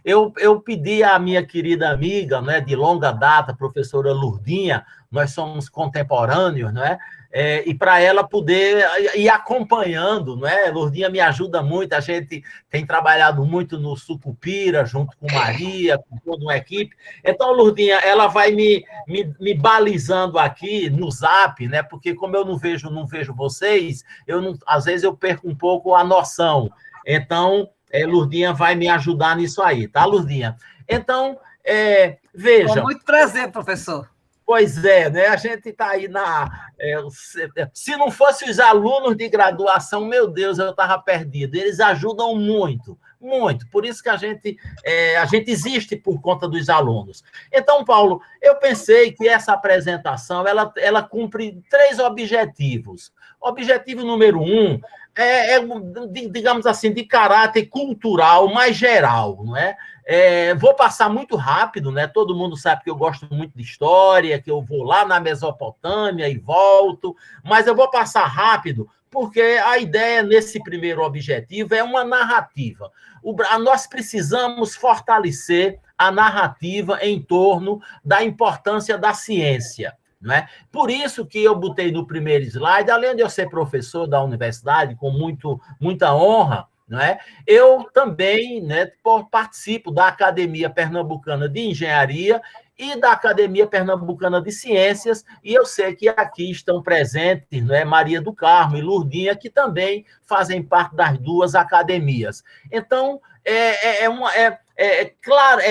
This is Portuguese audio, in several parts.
eu pedi à minha querida amiga, né, de longa data, professora Lurdinha, nós somos contemporâneos, né? E para ela poder ir acompanhando, né? Lurdinha me ajuda muito, a gente tem trabalhado muito no Sucupira, junto com Maria, com toda uma equipe. Então, Lurdinha, ela vai me balizando aqui no Zap, né? Porque como eu não vejo vocês, às vezes eu perco um pouco a noção. Então, Lurdinha vai me ajudar nisso aí, tá, Lurdinha? Então, Com veja. muito prazer, professor. Pois é, né? A gente está aí se não fossem os alunos de graduação, meu Deus, eu estava perdido. Eles ajudam muito, muito. Por isso que a gente existe por conta dos alunos. Então, Paulo, eu pensei que essa apresentação ela cumpre 3 objetivos. Objetivo número 1 digamos assim, de caráter cultural mais geral, não é? Vou passar muito rápido, né? Todo mundo sabe que eu gosto muito de história, que eu vou lá na Mesopotâmia e volto, mas eu vou passar rápido, porque a ideia nesse primeiro objetivo é uma narrativa. Nós precisamos fortalecer a narrativa em torno da importância da ciência. Né? Por isso que eu botei no primeiro slide, além de eu ser professor da universidade, com muita honra, né? Eu também, né, participo da Academia Pernambucana de Engenharia e da Academia Pernambucana de Ciências, e eu sei que aqui estão presentes, né, Maria do Carmo e Lurdinha, que também fazem parte das 2 academias. Então, claro,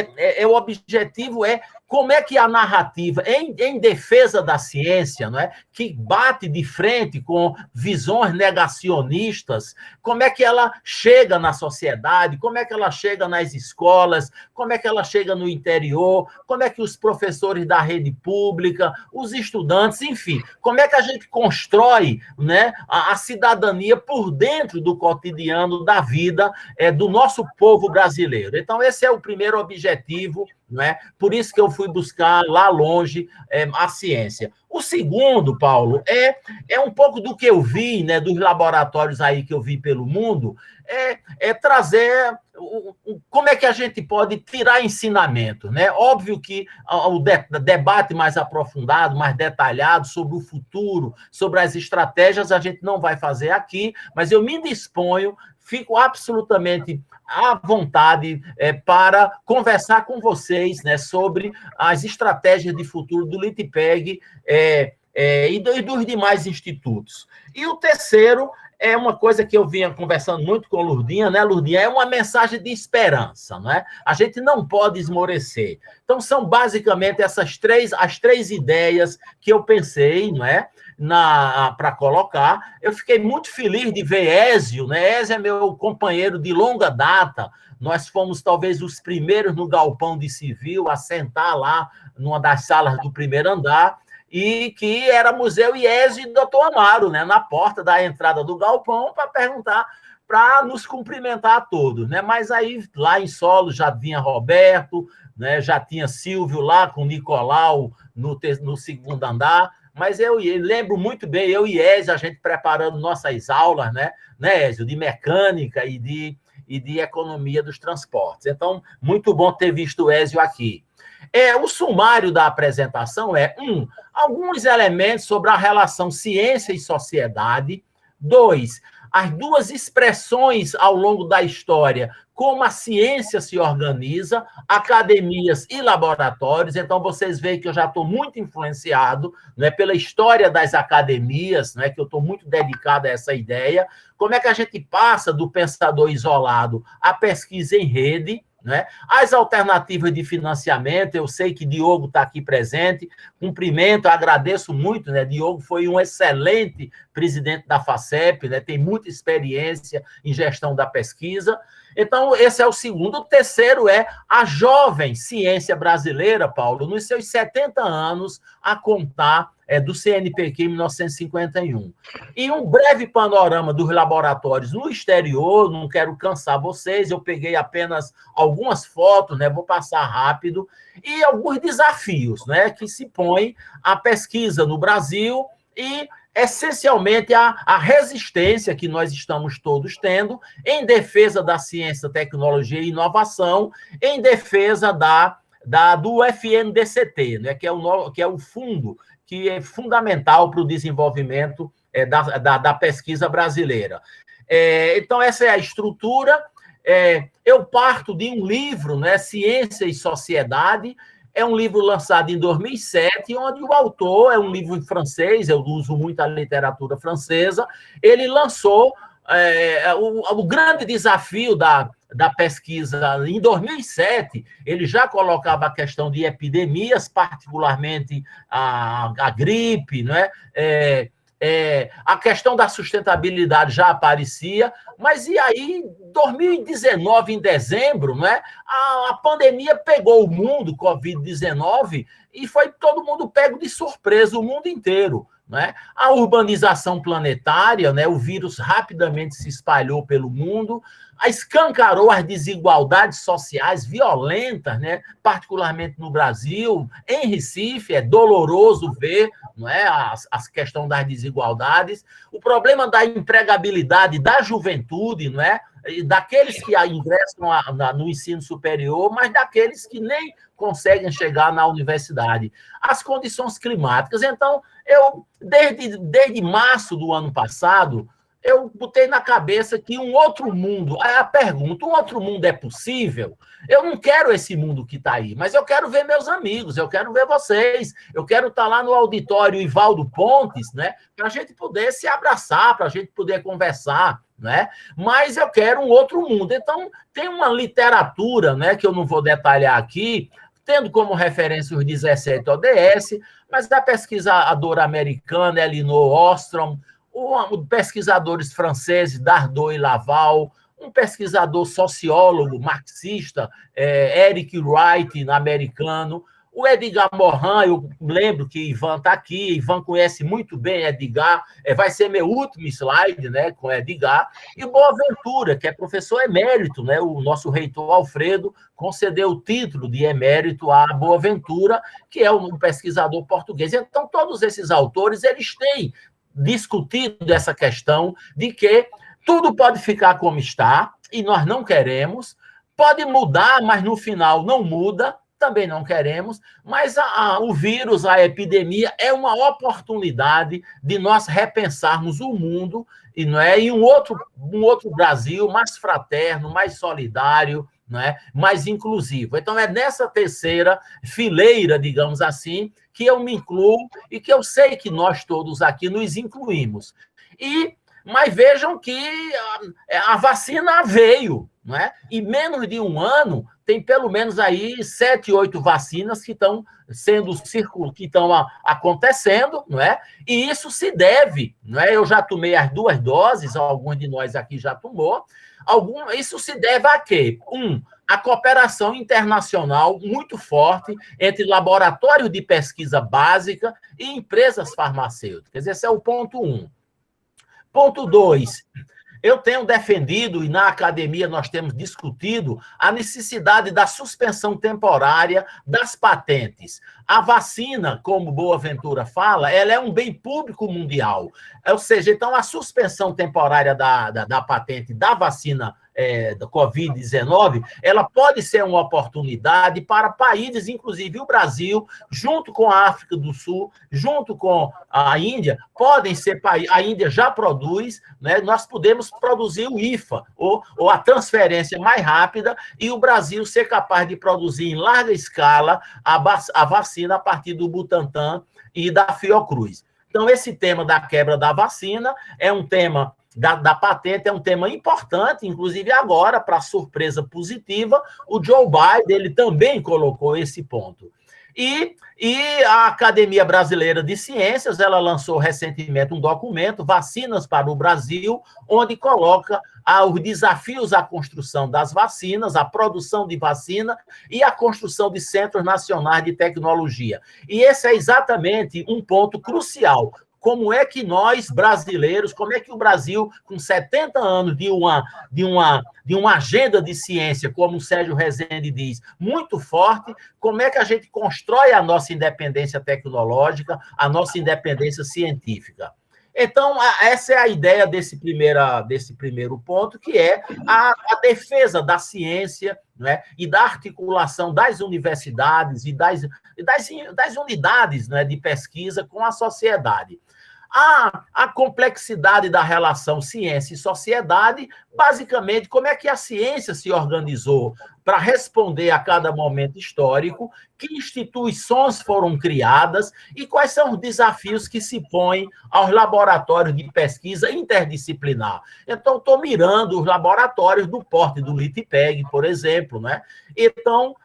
o objetivo é como é que a narrativa, em defesa da ciência, não é, que bate de frente com visões negacionistas, como é que ela chega na sociedade, como é que ela chega nas escolas, como é que ela chega no interior, como é que os professores da rede pública, os estudantes, enfim, como é que a gente constrói, né, a cidadania por dentro do cotidiano da vida do nosso povo brasileiro. Então, esse é o primeiro objetivo, não é? Por isso que eu fui buscar lá longe a ciência. O segundo, Paulo, é um pouco do que eu vi, né, dos laboratórios aí que eu vi pelo mundo, trazer como é que a gente pode tirar ensinamento, né? Óbvio que o debate mais aprofundado, mais detalhado sobre o futuro, sobre as estratégias, a gente não vai fazer aqui, mas eu me disponho, fico absolutamente à vontade para conversar com vocês, né, sobre as estratégias de futuro do LITPEG e dos demais institutos. E o terceiro é uma coisa que eu vinha conversando muito com a Lurdinha, né, Lurdinha? É uma mensagem de esperança, né? A gente não pode esmorecer. Então, são basicamente as 3 ideias que eu pensei, não é? Para colocar. Eu fiquei muito feliz de ver Ézio, né? Ézio é meu companheiro de longa data. Nós fomos talvez os primeiros no galpão de civil a sentar lá numa das salas do primeiro andar, e que era Museu Iésio e Doutor Amaro, né, na porta da entrada do galpão, para perguntar, para nos cumprimentar a todos. Né? Mas aí, lá em solo, já vinha Roberto, né, já tinha Silvio lá com Nicolau no segundo andar, mas eu lembro muito bem, eu e Ézio, a gente preparando nossas aulas, né, Ézio, de mecânica e de economia dos transportes. Então, muito bom ter visto o Ézio aqui. O sumário da apresentação alguns elementos sobre a relação ciência e sociedade. 2, as 2 expressões ao longo da história, como a ciência se organiza, academias e laboratórios. Então, vocês veem que eu já estou muito influenciado, né, pela história das academias, né, que eu estou muito dedicado a essa ideia. Como é que a gente passa do pensador isolado à pesquisa em rede, né? As alternativas de financiamento, eu sei que Diogo está aqui presente, cumprimento, agradeço muito, né? Diogo foi um excelente presidente da FACEP, né? Tem muita experiência em gestão da pesquisa. Então, esse é o segundo. O terceiro é a jovem ciência brasileira, Paulo, nos seus 70 anos, a contar do CNPq em 1951. E um breve panorama dos laboratórios no exterior, não quero cansar vocês, eu peguei apenas algumas fotos, né, vou passar rápido, e alguns desafios, né, que se põem à pesquisa no Brasil e essencialmente a resistência que nós estamos todos tendo em defesa da ciência, tecnologia e inovação, em defesa do FNDCT, né, que é o fundo que é fundamental para o desenvolvimento da pesquisa brasileira. Então, essa é a estrutura. Eu parto de um livro, né, Ciência e Sociedade. É um livro lançado em 2007, onde o autor, é um livro em francês, eu uso muito a literatura francesa, ele lançou o grande desafio da pesquisa. Em 2007, ele já colocava a questão de epidemias, particularmente a gripe, não é? A questão da sustentabilidade já aparecia, mas e aí, 2019, em dezembro, não é? A pandemia pegou o mundo, Covid-19, e foi todo mundo pego de surpresa, o mundo inteiro. Né? A urbanização planetária, né? O vírus rapidamente se espalhou pelo mundo, escancarou as desigualdades sociais violentas, né? Particularmente no Brasil, em Recife, é doloroso ver, não é? a questão das desigualdades, o problema da empregabilidade da juventude, não é? Daqueles que ingressam no ensino superior, mas daqueles que nem conseguem chegar na universidade. As condições climáticas. Então, desde março do ano passado, eu botei na cabeça que um outro mundo... Aí a pergunta, um outro mundo é possível? Eu não quero esse mundo que está aí, mas eu quero ver meus amigos, eu quero ver vocês, eu quero estar lá no auditório Ivaldo Pontes, né, para a gente poder se abraçar, para a gente poder conversar, né? Mas eu quero um outro mundo. Então, tem uma literatura, né, que eu não vou detalhar aqui, tendo como referência os 17 ODS, mas a pesquisadora americana Elinor Ostrom, pesquisadores franceses Dardot e Laval, um pesquisador sociólogo marxista, Eric Wright, americano, o Edgar Morin. Eu lembro que Ivan está aqui, Ivan conhece muito bem Edgar, vai ser meu último slide, né, com Edgar, e Boaventura, que é professor emérito, né, o nosso reitor Alfredo concedeu o título de emérito a Boaventura, que é um pesquisador português. Então, todos esses autores, eles têm discutido essa questão de que tudo pode ficar como está, e nós não queremos, pode mudar, mas no final não muda, também não queremos, mas o vírus, a epidemia, é uma oportunidade de nós repensarmos o mundo e, não é, e um outro Brasil mais fraterno, mais solidário, não é, mais inclusivo. Então, é nessa terceira fileira, digamos assim, que eu me incluo e que eu sei que nós todos aqui nos incluímos. Mas vejam que a vacina veio, não é? E menos de um ano tem pelo menos aí 7, 8 vacinas que estão acontecendo, não é? E isso se deve, não é? Eu já tomei as 2 doses, alguns de nós aqui já tomou. Isso se deve a quê? A cooperação internacional muito forte entre laboratórios de pesquisa básica e empresas farmacêuticas. Esse é o ponto 1. Ponto 2, eu tenho defendido, e na academia nós temos discutido, a necessidade da suspensão temporária das patentes. A vacina, como Boaventura fala, ela é um bem público mundial. Ou seja, então, a suspensão temporária da patente da vacina da Covid-19, ela pode ser uma oportunidade para países, inclusive o Brasil, junto com a África do Sul, junto com a Índia, podem ser países. A Índia já produz, né? Nós podemos produzir o IFA, ou a transferência mais rápida, e o Brasil ser capaz de produzir em larga escala a vacina a partir do Butantan e da Fiocruz. Então, esse tema da quebra da vacina é um tema da patente, é um tema importante, inclusive agora, para surpresa positiva, o Joe Biden ele também colocou esse ponto. E a Academia Brasileira de Ciências, ela lançou recentemente um documento, Vacinas para o Brasil, onde coloca os desafios à construção das vacinas, a produção de vacina e a construção de centros nacionais de tecnologia. E esse é exatamente um ponto crucial. Como é que nós, brasileiros, como é que o Brasil, com 70 anos de uma agenda de ciência, como o Sérgio Rezende diz, muito forte, como é que a gente constrói a nossa independência tecnológica, a nossa independência científica? Então, essa é a ideia desse primeiro ponto, que é a defesa da ciência, né, e da articulação das universidades e das unidades, né, de pesquisa com a sociedade. A complexidade da relação ciência e sociedade, basicamente, como é que a ciência se organizou para responder a cada momento histórico, que instituições foram criadas e quais são os desafios que se põem aos laboratórios de pesquisa interdisciplinar. Então, estou mirando os laboratórios do porte do LITPEG, por exemplo, né? Então,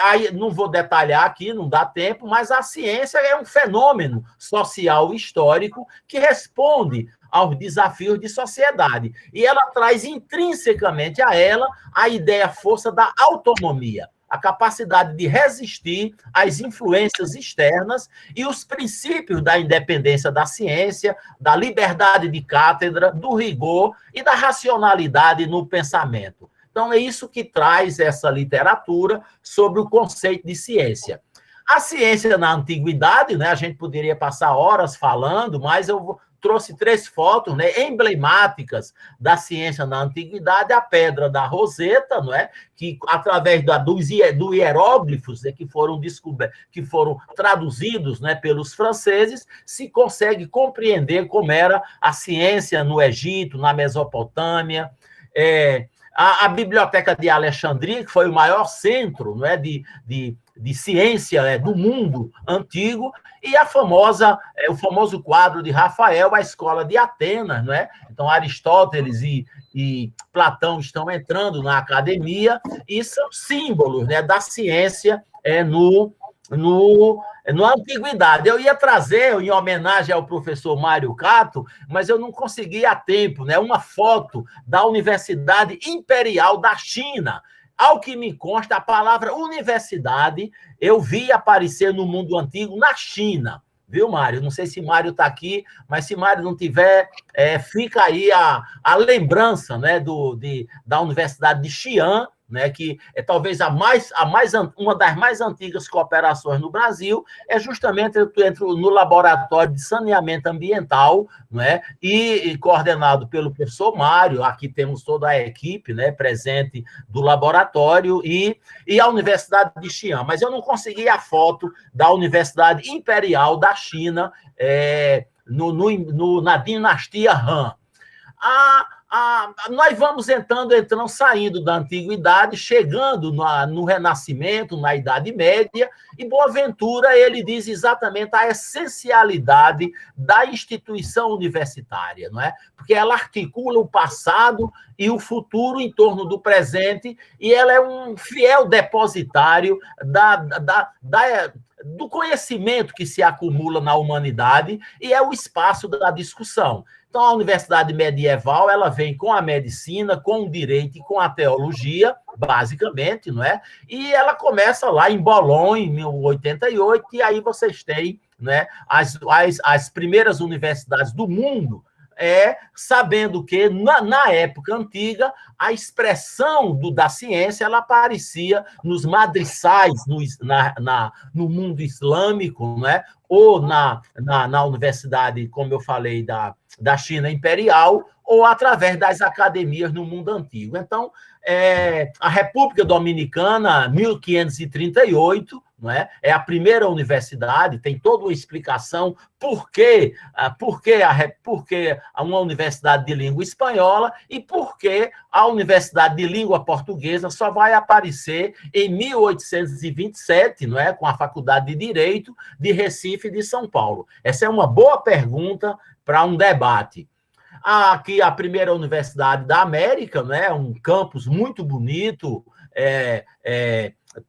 aí não vou detalhar aqui, não dá tempo, mas a ciência é um fenômeno social histórico que responde aos desafios de sociedade. E ela traz intrinsecamente a ela a ideia força da autonomia, a capacidade de resistir às influências externas e os princípios da independência da ciência, da liberdade de cátedra, do rigor e da racionalidade no pensamento. Então, é isso que traz essa literatura sobre o conceito de ciência. A ciência na antiguidade, né, a gente poderia passar horas falando, mas eu trouxe 3 fotos, né, emblemáticas da ciência na antiguidade: a pedra da Roseta, não é? Que através dos hieróglifos, né, que foram traduzidos, né, pelos franceses, se consegue compreender como era a ciência no Egito, na Mesopotâmia. A Biblioteca de Alexandria, que foi o maior centro, não é, de ciência, né, do mundo antigo, e o famoso quadro de Rafael, a Escola de Atenas, não é? Então, Aristóteles e Platão estão entrando na academia e são símbolos, né, da ciência na antiguidade. Eu ia trazer, em homenagem ao professor Mário Cato, mas eu não consegui a tempo, né, uma foto da Universidade Imperial da China. Ao que me consta, a palavra universidade eu vi aparecer no mundo antigo na China, viu, Mário? Não sei se Mário está aqui, mas se Mário não tiver, fica aí a lembrança, né, da Universidade de Xi'an, né, que é talvez uma das mais antigas cooperações no Brasil, é justamente no laboratório de saneamento ambiental, né, e coordenado pelo professor Mário. Aqui temos toda a equipe, né, presente do laboratório, e a Universidade de Xi'an. Mas eu não consegui a foto da Universidade Imperial da China, na dinastia Han. Nós vamos entrando, saindo da antiguidade, chegando no Renascimento, na Idade Média, e Boaventura ele diz exatamente a essencialidade da instituição universitária, não é? Porque ela articula o passado e o futuro em torno do presente, e ela é um fiel depositário do conhecimento que se acumula na humanidade, e é o espaço da discussão. Então, a universidade medieval, ela vem com a medicina, com o direito e com a teologia, basicamente, não é? E ela começa lá em Bolonha, em 1088, e aí vocês têm, né, as primeiras universidades do mundo, sabendo que, na época antiga, a expressão da ciência ela aparecia nos madrissais, no mundo islâmico, né? Ou na universidade, como eu falei, da China Imperial, ou através das academias no mundo antigo. Então, a República Dominicana, 1538, não é? É a primeira universidade, tem toda uma explicação por que uma universidade de língua espanhola e por que a universidade de língua portuguesa só vai aparecer em 1827, não é? Com a Faculdade de Direito de Recife e de São Paulo. Essa é uma boa pergunta para um debate. Aqui a primeira universidade da América, né? Um campus muito bonito,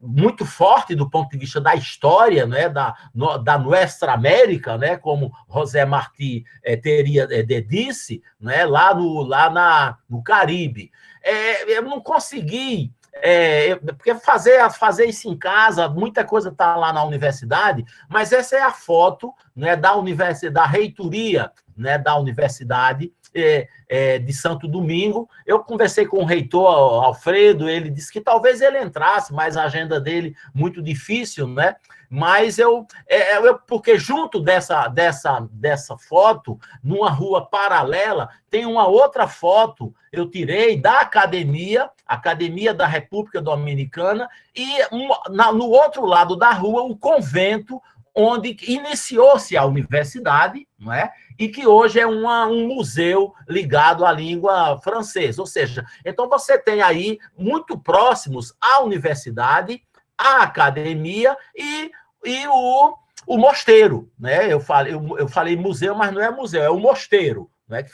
muito forte do ponto de vista da história, né, da Nuestra América, né, como José Martí disse, né, lá no Caribe. Eu não consegui, porque fazer isso em casa, muita coisa está lá na universidade, mas essa é a foto, né, da reitoria, né, da universidade. de Santo Domingo. Eu conversei com o reitor Alfredo, ele disse que talvez ele entrasse, mas a agenda dele muito difícil, né? Mas porque junto dessa foto, numa rua paralela, tem uma outra foto, eu tirei da Academia da República Dominicana, e no outro lado da rua, o convento onde iniciou-se a universidade, não é? E que hoje é um museu ligado à língua francesa. Ou seja, então você tem aí muito próximos a universidade, a academia e o mosteiro, né? Eu falei museu, mas não é museu, é o mosteiro, né?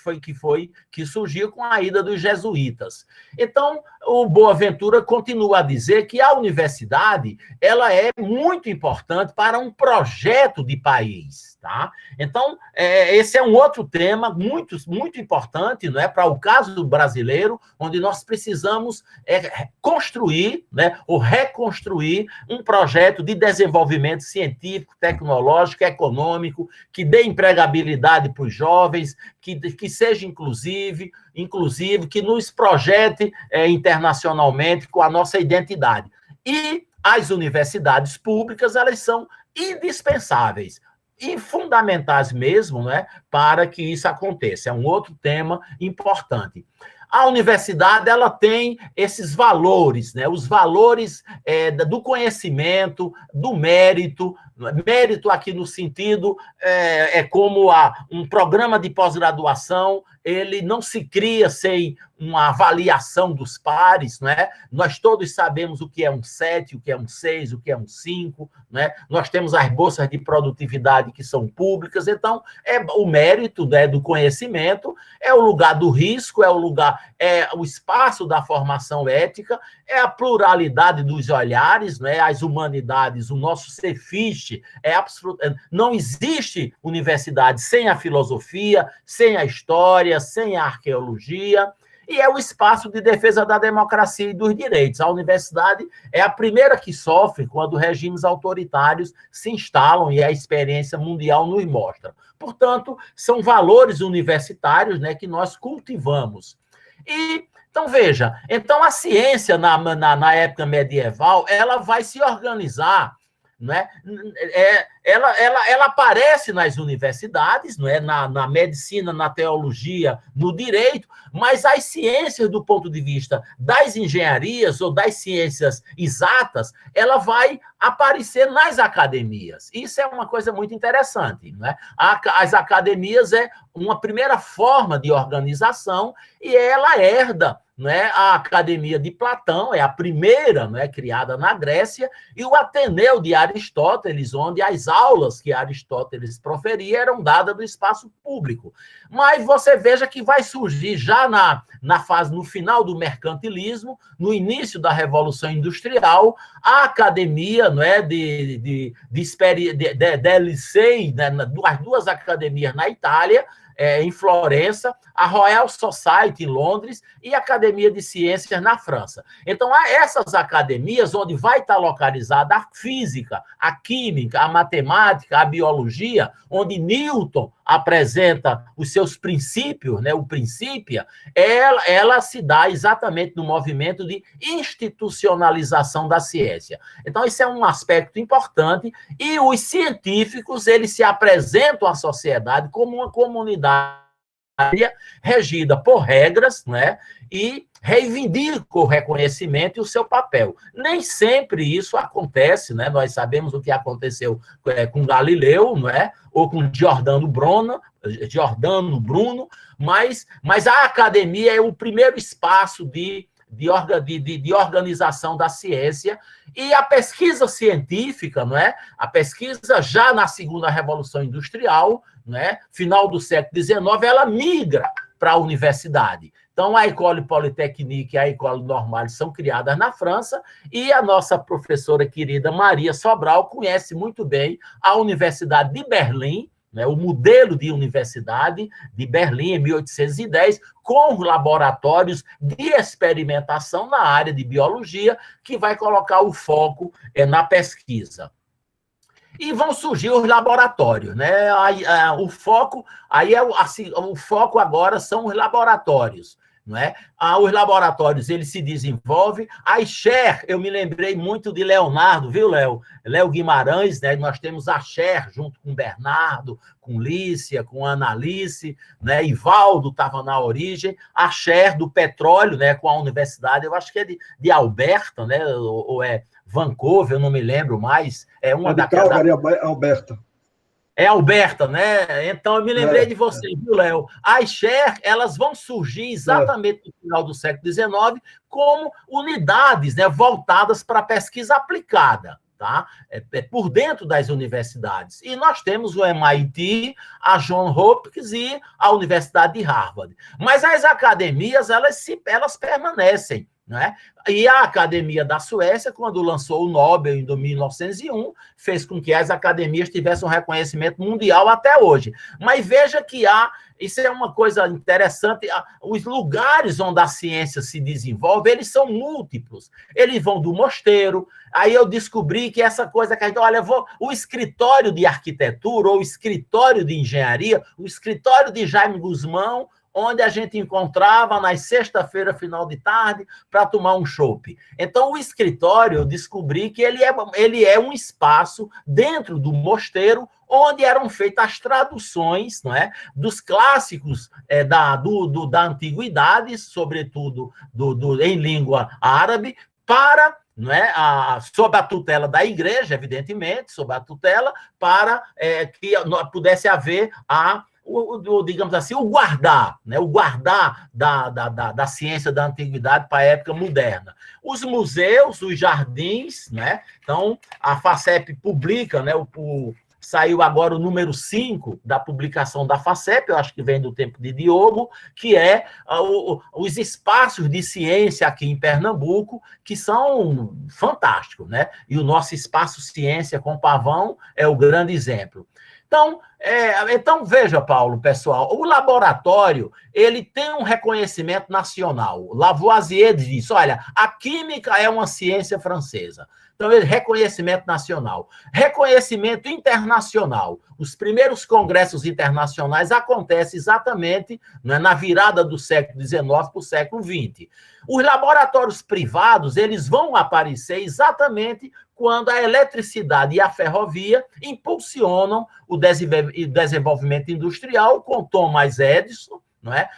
que surgiu com a ida dos jesuítas. Então, o Boaventura continua a dizer que a universidade ela é muito importante para um projeto de país, tá? Então, esse é um outro tema muito, muito importante, não é, para o caso brasileiro, onde nós precisamos construir, né, ou reconstruir um projeto de desenvolvimento científico, tecnológico, econômico, que dê empregabilidade para os jovens, que seja inclusive, que nos projete internacionalmente com a nossa identidade. E as universidades públicas, elas são indispensáveis e fundamentais mesmo, né, para que isso aconteça. É um outro tema importante. A universidade ela tem esses valores, né? Os valores do conhecimento, do mérito. Mérito aqui no sentido como um programa de pós-graduação, ele não se cria sem uma avaliação dos pares, né? Nós todos sabemos o que é um 7, o que é um 6, o que é um 5, né? Nós temos as bolsas de produtividade que são públicas, então o mérito, né, do conhecimento, é o lugar do risco, é o espaço da formação ética, é a pluralidade dos olhares, né? As humanidades, o nosso cefiche não existe universidade sem a filosofia, sem a história, sem a arqueologia, e é o espaço de defesa da democracia e dos direitos. A universidade é a primeira que sofre quando regimes autoritários se instalam, e a experiência mundial nos mostra. Portanto, são valores universitários, né, que nós cultivamos. Então, veja, a ciência, na época medieval, ela vai se organizar, né? Ela aparece nas universidades, não é? Na medicina, na teologia, no direito, mas as ciências, do ponto de vista das engenharias ou das ciências exatas, ela vai aparecer nas academias. Isso é uma coisa muito interessante, não é? As academias é uma primeira forma de organização e ela herda, né, a Academia de Platão, é a primeira, né, criada na Grécia, e o Ateneu de Aristóteles, onde as aulas que Aristóteles proferia eram dadas do espaço público. Mas você veja que vai surgir já na fase, no final do mercantilismo, no início da Revolução Industrial, a academia, não é, de Licei, né, as duas academias na Itália, em Florença, a Royal Society em Londres e a Academia de Ciências na França. Então, há essas academias onde vai estar localizada a física, a química, a matemática, a biologia, onde Newton apresenta os seus princípios, né, o Principia, ela se dá exatamente no movimento de institucionalização da ciência. Então, isso é um aspecto importante, e os científicos, eles se apresentam à sociedade como uma comunidade regida por regras, né, e reivindica o reconhecimento e o seu papel. Nem sempre isso acontece, né? Nós sabemos o que aconteceu com Galileu, não é? Ou com Giordano Bruno, mas a academia é o primeiro espaço de organização da ciência, e a pesquisa científica, não é? A pesquisa já na segunda Revolução Industrial, não é? Final do século XIX, ela migra para a universidade. Então, a École Polytechnique e a École Normale são criadas na França, e a nossa professora querida Maria Sobral conhece muito bem a Universidade de Berlim, né, o modelo de universidade de Berlim, em 1810, com laboratórios de experimentação na área de biologia, que vai colocar o foco na pesquisa. E vão surgir os laboratórios, né? O foco, aí o foco agora são os laboratórios, não é? Os laboratórios, eles se desenvolvem. A Sher, eu me lembrei muito de Leonardo, viu, Léo? Léo Guimarães, né? Nós temos a Sher junto com Bernardo, com Lícia, com Analice, né? Ivaldo estava na origem. A Sher do petróleo, né? Com a universidade, eu acho que é de Alberta, né? Ou é Vancouver, eu não me lembro mais. É uma de Calgary, Alberta. É Alberta, né? Então, eu me lembrei de você, viu, Léo? As Sher, elas vão surgir exatamente no final do século XIX como unidades, né, voltadas para a pesquisa aplicada, tá? Por dentro das universidades. E nós temos o MIT, a Johns Hopkins e a Universidade de Harvard. Mas as academias, elas permanecem, não é? E a Academia da Suécia, quando lançou o Nobel em 1901, fez com que as academias tivessem um reconhecimento mundial até hoje. Mas veja que isso é uma coisa interessante, os lugares onde a ciência se desenvolve, eles são múltiplos. Eles vão do mosteiro, aí eu descobri que essa coisa que a gente, olha, o escritório de arquitetura ou o escritório de engenharia, o escritório de Jaime Guzmão, onde a gente encontrava nas sexta-feira, final de tarde, para tomar um chopp. Então, o escritório, eu descobri que ele é um espaço dentro do mosteiro onde eram feitas as traduções, não é, dos clássicos da antiguidade, sobretudo em língua árabe, para, não é, sob a tutela da igreja, evidentemente, sob a tutela, para que pudesse haver digamos assim, o guardar, né? O guardar da ciência da antiguidade para a época moderna. Os museus, os jardins, né? Então, a FACEP publica, né? Saiu agora o número 5 da publicação da FACEP, eu acho que vem do tempo de Diogo, que é os espaços de ciência aqui em Pernambuco, que são fantásticos, né? E o nosso espaço ciência com Pavão é o grande exemplo. Então, veja, Paulo, pessoal, o laboratório, ele tem um reconhecimento nacional. Lavoisier diz, olha, a química é uma ciência francesa. Então, reconhecimento nacional. Reconhecimento internacional. Os primeiros congressos internacionais acontecem exatamente, né, na virada do século XIX para o século XX. Os laboratórios privados, eles vão aparecer exatamente quando a eletricidade e a ferrovia impulsionam o desenvolvimento industrial com Thomas Edison, não é?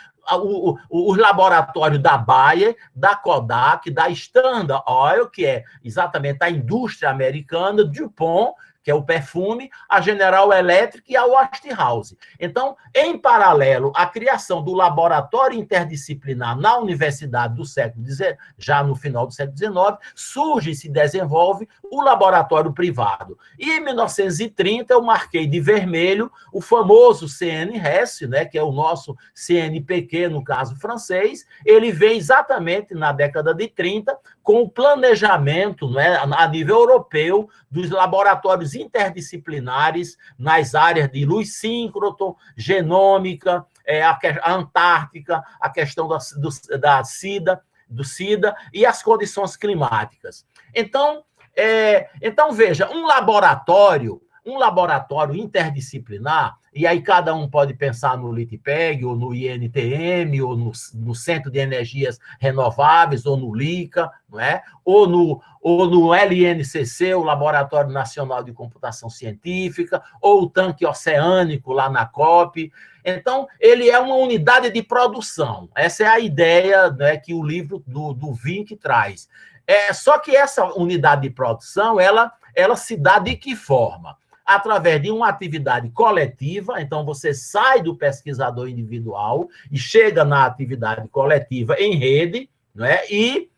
Os laboratórios da Bayer, da Kodak, da Standard Oil, que é exatamente a indústria americana, DuPont, que é o perfume, a General Electric e a Westinghouse. Então, em paralelo à criação do laboratório interdisciplinar na universidade do século XIX, já no final do século XIX, surge e se desenvolve o laboratório privado. E em 1930 eu marquei de vermelho o famoso CNRS, né, que é o nosso CNPq, no caso francês. Ele vem exatamente na década de 30 com o planejamento, né, a nível europeu dos laboratórios interdisciplinares nas áreas de luz síncroton, genômica, a Antártica, a questão da SIDA, do SIDA e as condições climáticas. Então, veja, um laboratório interdisciplinar, e aí cada um pode pensar no LITPEG, ou no INTM, ou no Centro de Energias Renováveis, ou no LICA, não é? ou no LNCC, o Laboratório Nacional de Computação Científica, ou o tanque oceânico lá na COP. Então, ele é uma unidade de produção. Essa é a ideia, né, que o livro do Vink traz. Só que essa unidade de produção, ela se dá de que forma? Através de uma atividade coletiva, então você sai do pesquisador individual e chega na atividade coletiva em rede, né? E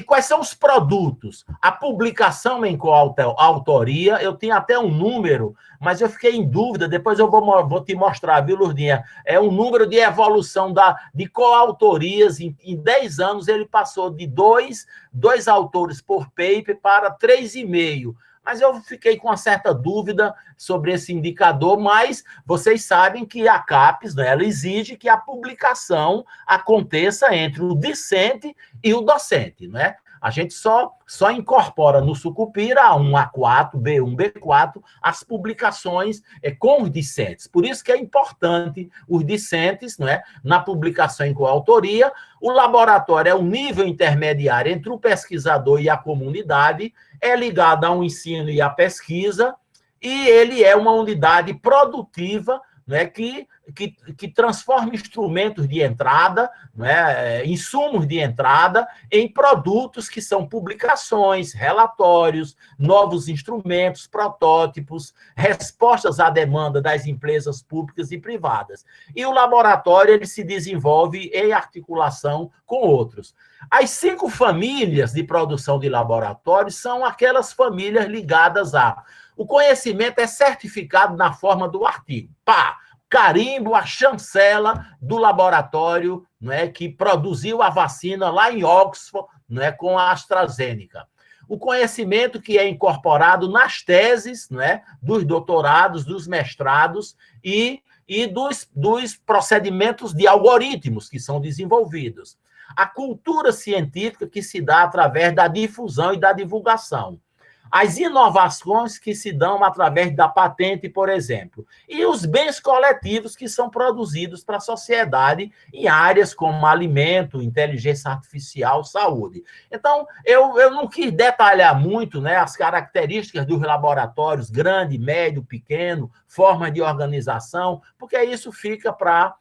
quais são os produtos? A publicação em coautoria, eu tinha até um número, mas eu fiquei em dúvida, depois eu vou te mostrar, viu, Lourdinha? É um número de evolução de coautorias, em 10 anos ele passou de dois autores por paper para 3,5. Mas eu fiquei com uma certa dúvida sobre esse indicador, mas vocês sabem que a CAPES, né, ela exige que a publicação aconteça entre o discente e o docente, né? A gente só incorpora no Sucupira A1, A4, B1, B4, as publicações com os discentes. Por isso que é importante os discentes, não é? Na publicação em coautoria. O laboratório é o nível intermediário entre o pesquisador e a comunidade, é ligado ao ensino e à pesquisa, e ele é uma unidade produtiva, né, que transforma instrumentos de entrada, né, insumos de entrada, em produtos que são publicações, relatórios, novos instrumentos, protótipos, respostas à demanda das empresas públicas e privadas. E o laboratório ele se desenvolve em articulação com outros. As 5 famílias de produção de laboratório são aquelas famílias ligadas a... O conhecimento é certificado na forma do artigo. Pá! Carimbo, a chancela do laboratório, não é, que produziu a vacina lá em Oxford, não é, com a AstraZeneca. O conhecimento que é incorporado nas teses, não é, dos doutorados, dos mestrados e dos procedimentos de algoritmos que são desenvolvidos. A cultura científica que se dá através da difusão e da divulgação. As inovações que se dão através da patente, por exemplo, e os bens coletivos que são produzidos para a sociedade em áreas como alimento, inteligência artificial, saúde. Então, eu não quis detalhar muito, né, as características dos laboratórios, grande, médio, pequeno, forma de organização, porque isso fica para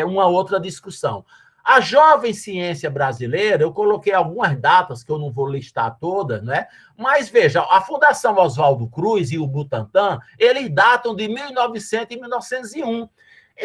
uma outra discussão. A jovem ciência brasileira, eu coloquei algumas datas que eu não vou listar todas, né? Mas veja, a Fundação Oswaldo Cruz e o Butantan, eles datam de 1900 e 1901.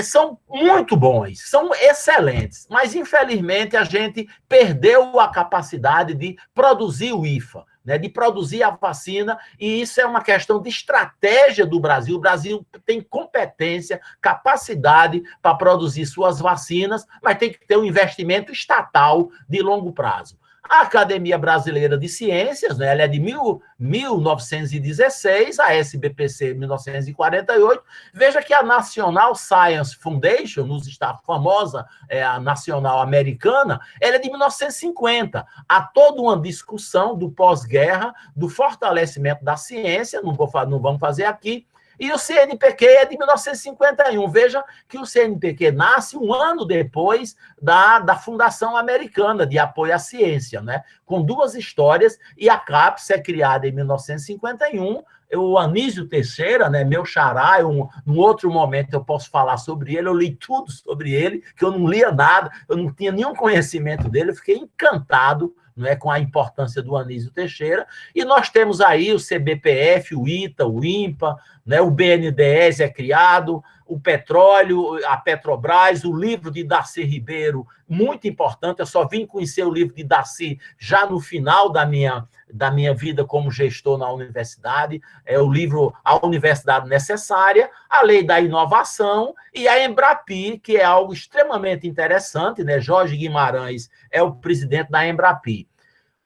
São muito bons, são excelentes, mas infelizmente a gente perdeu a capacidade de produzir o IFA, né, de produzir a vacina, e isso é uma questão de estratégia do Brasil. O Brasil tem competência, capacidade para produzir suas vacinas, mas tem que ter um investimento estatal de longo prazo. A Academia Brasileira de Ciências, né, ela é de 1916, a SBPC 1948. Veja que a National Science Foundation, nos Estados Unidos, famosa, a nacional americana, ela é de 1950. Há toda uma discussão do pós-guerra, do fortalecimento da ciência, não vamos fazer aqui. E o CNPq é de 1951. Veja que o CNPq nasce um ano depois da Fundação Americana de Apoio à Ciência, né? Com 2 histórias, e a CAPES é criada em 1951. O Anísio Teixeira, né, meu xará, num outro momento eu posso falar sobre ele, eu li tudo sobre ele, que eu não lia nada, eu não tinha nenhum conhecimento dele, eu fiquei encantado, não é, com a importância do Anísio Teixeira. E nós temos aí o CBPF, o ITA, o INPA, né, o BNDES é criado, o petróleo, a Petrobras, o livro de Darcy Ribeiro, muito importante. Eu só vim conhecer o livro de Darcy já no final da minha vida como gestor na universidade. É o livro A Universidade Necessária, a Lei da Inovação e a Embrapi, que é algo extremamente interessante, né? Jorge Guimarães é o presidente da Embrapi.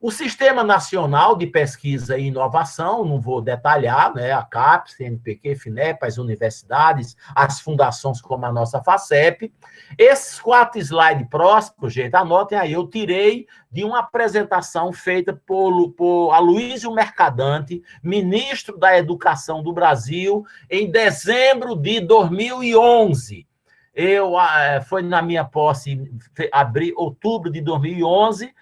O Sistema Nacional de Pesquisa e Inovação, não vou detalhar, né? A CAPES, CNPq, FINEP, as universidades, as fundações como a nossa FACEP. Esses 4 slides próximos, gente, anotem aí, eu tirei de uma apresentação feita por Aloysio Mercadante, ministro da Educação do Brasil, em dezembro de 2011. Foi na minha posse, outubro de 2011,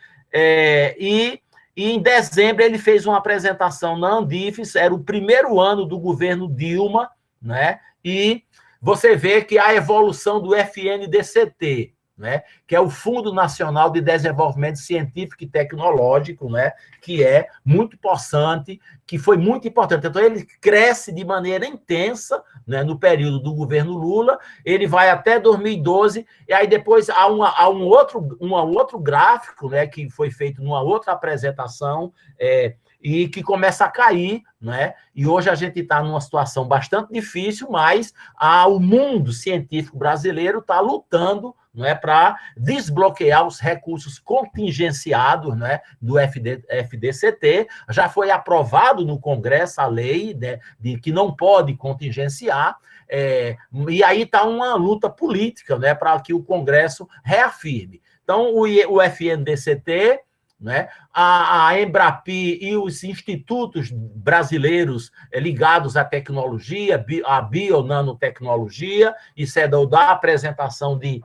e em dezembro ele fez uma apresentação na Andifes, era o primeiro ano do governo Dilma, né? E você vê que a evolução do FNDCT, né, que é o Fundo Nacional de Desenvolvimento Científico e Tecnológico, né, que é muito possante, que foi muito importante. Então, ele cresce de maneira intensa, né, no período do governo Lula, ele vai até 2012, e aí depois há um outro gráfico, né, que foi feito numa outra apresentação, e que começa a cair, né? E hoje a gente está numa situação bastante difícil, mas o mundo científico brasileiro está lutando, não é, para desbloquear os recursos contingenciados, né, do FDCT. Já foi aprovado no Congresso a lei, né, de que não pode contingenciar, e aí está uma luta política, né, para que o Congresso reafirme. Então, o FNDCT né? A Embrapi e os institutos brasileiros ligados à tecnologia, a bionanotecnologia, isso é da apresentação de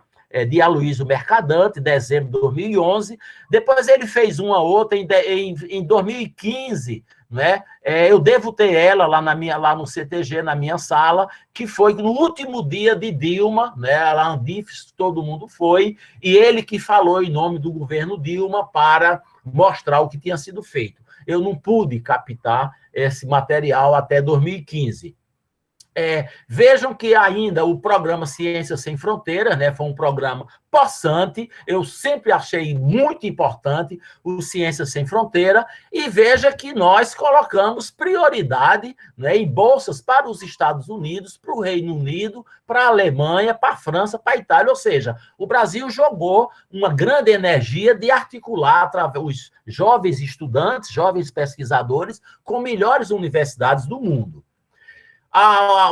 Aloysio Mercadante, em dezembro de 2011. Depois ele fez uma outra em 2015, né? Eu devo ter ela lá no CTG, na minha sala, que foi no último dia de Dilma, né? A Andifes, todo mundo foi, e ele que falou em nome do governo Dilma para mostrar o que tinha sido feito. Eu não pude captar esse material até 2015. Vejam que ainda o programa Ciência Sem Fronteiras, né, foi um programa possante, eu sempre achei muito importante o Ciência Sem Fronteira, e veja que nós colocamos prioridade, né, em bolsas para os Estados Unidos, para o Reino Unido, para a Alemanha, para a França, para a Itália, ou seja, o Brasil jogou uma grande energia de articular os jovens estudantes, jovens pesquisadores, com melhores universidades do mundo.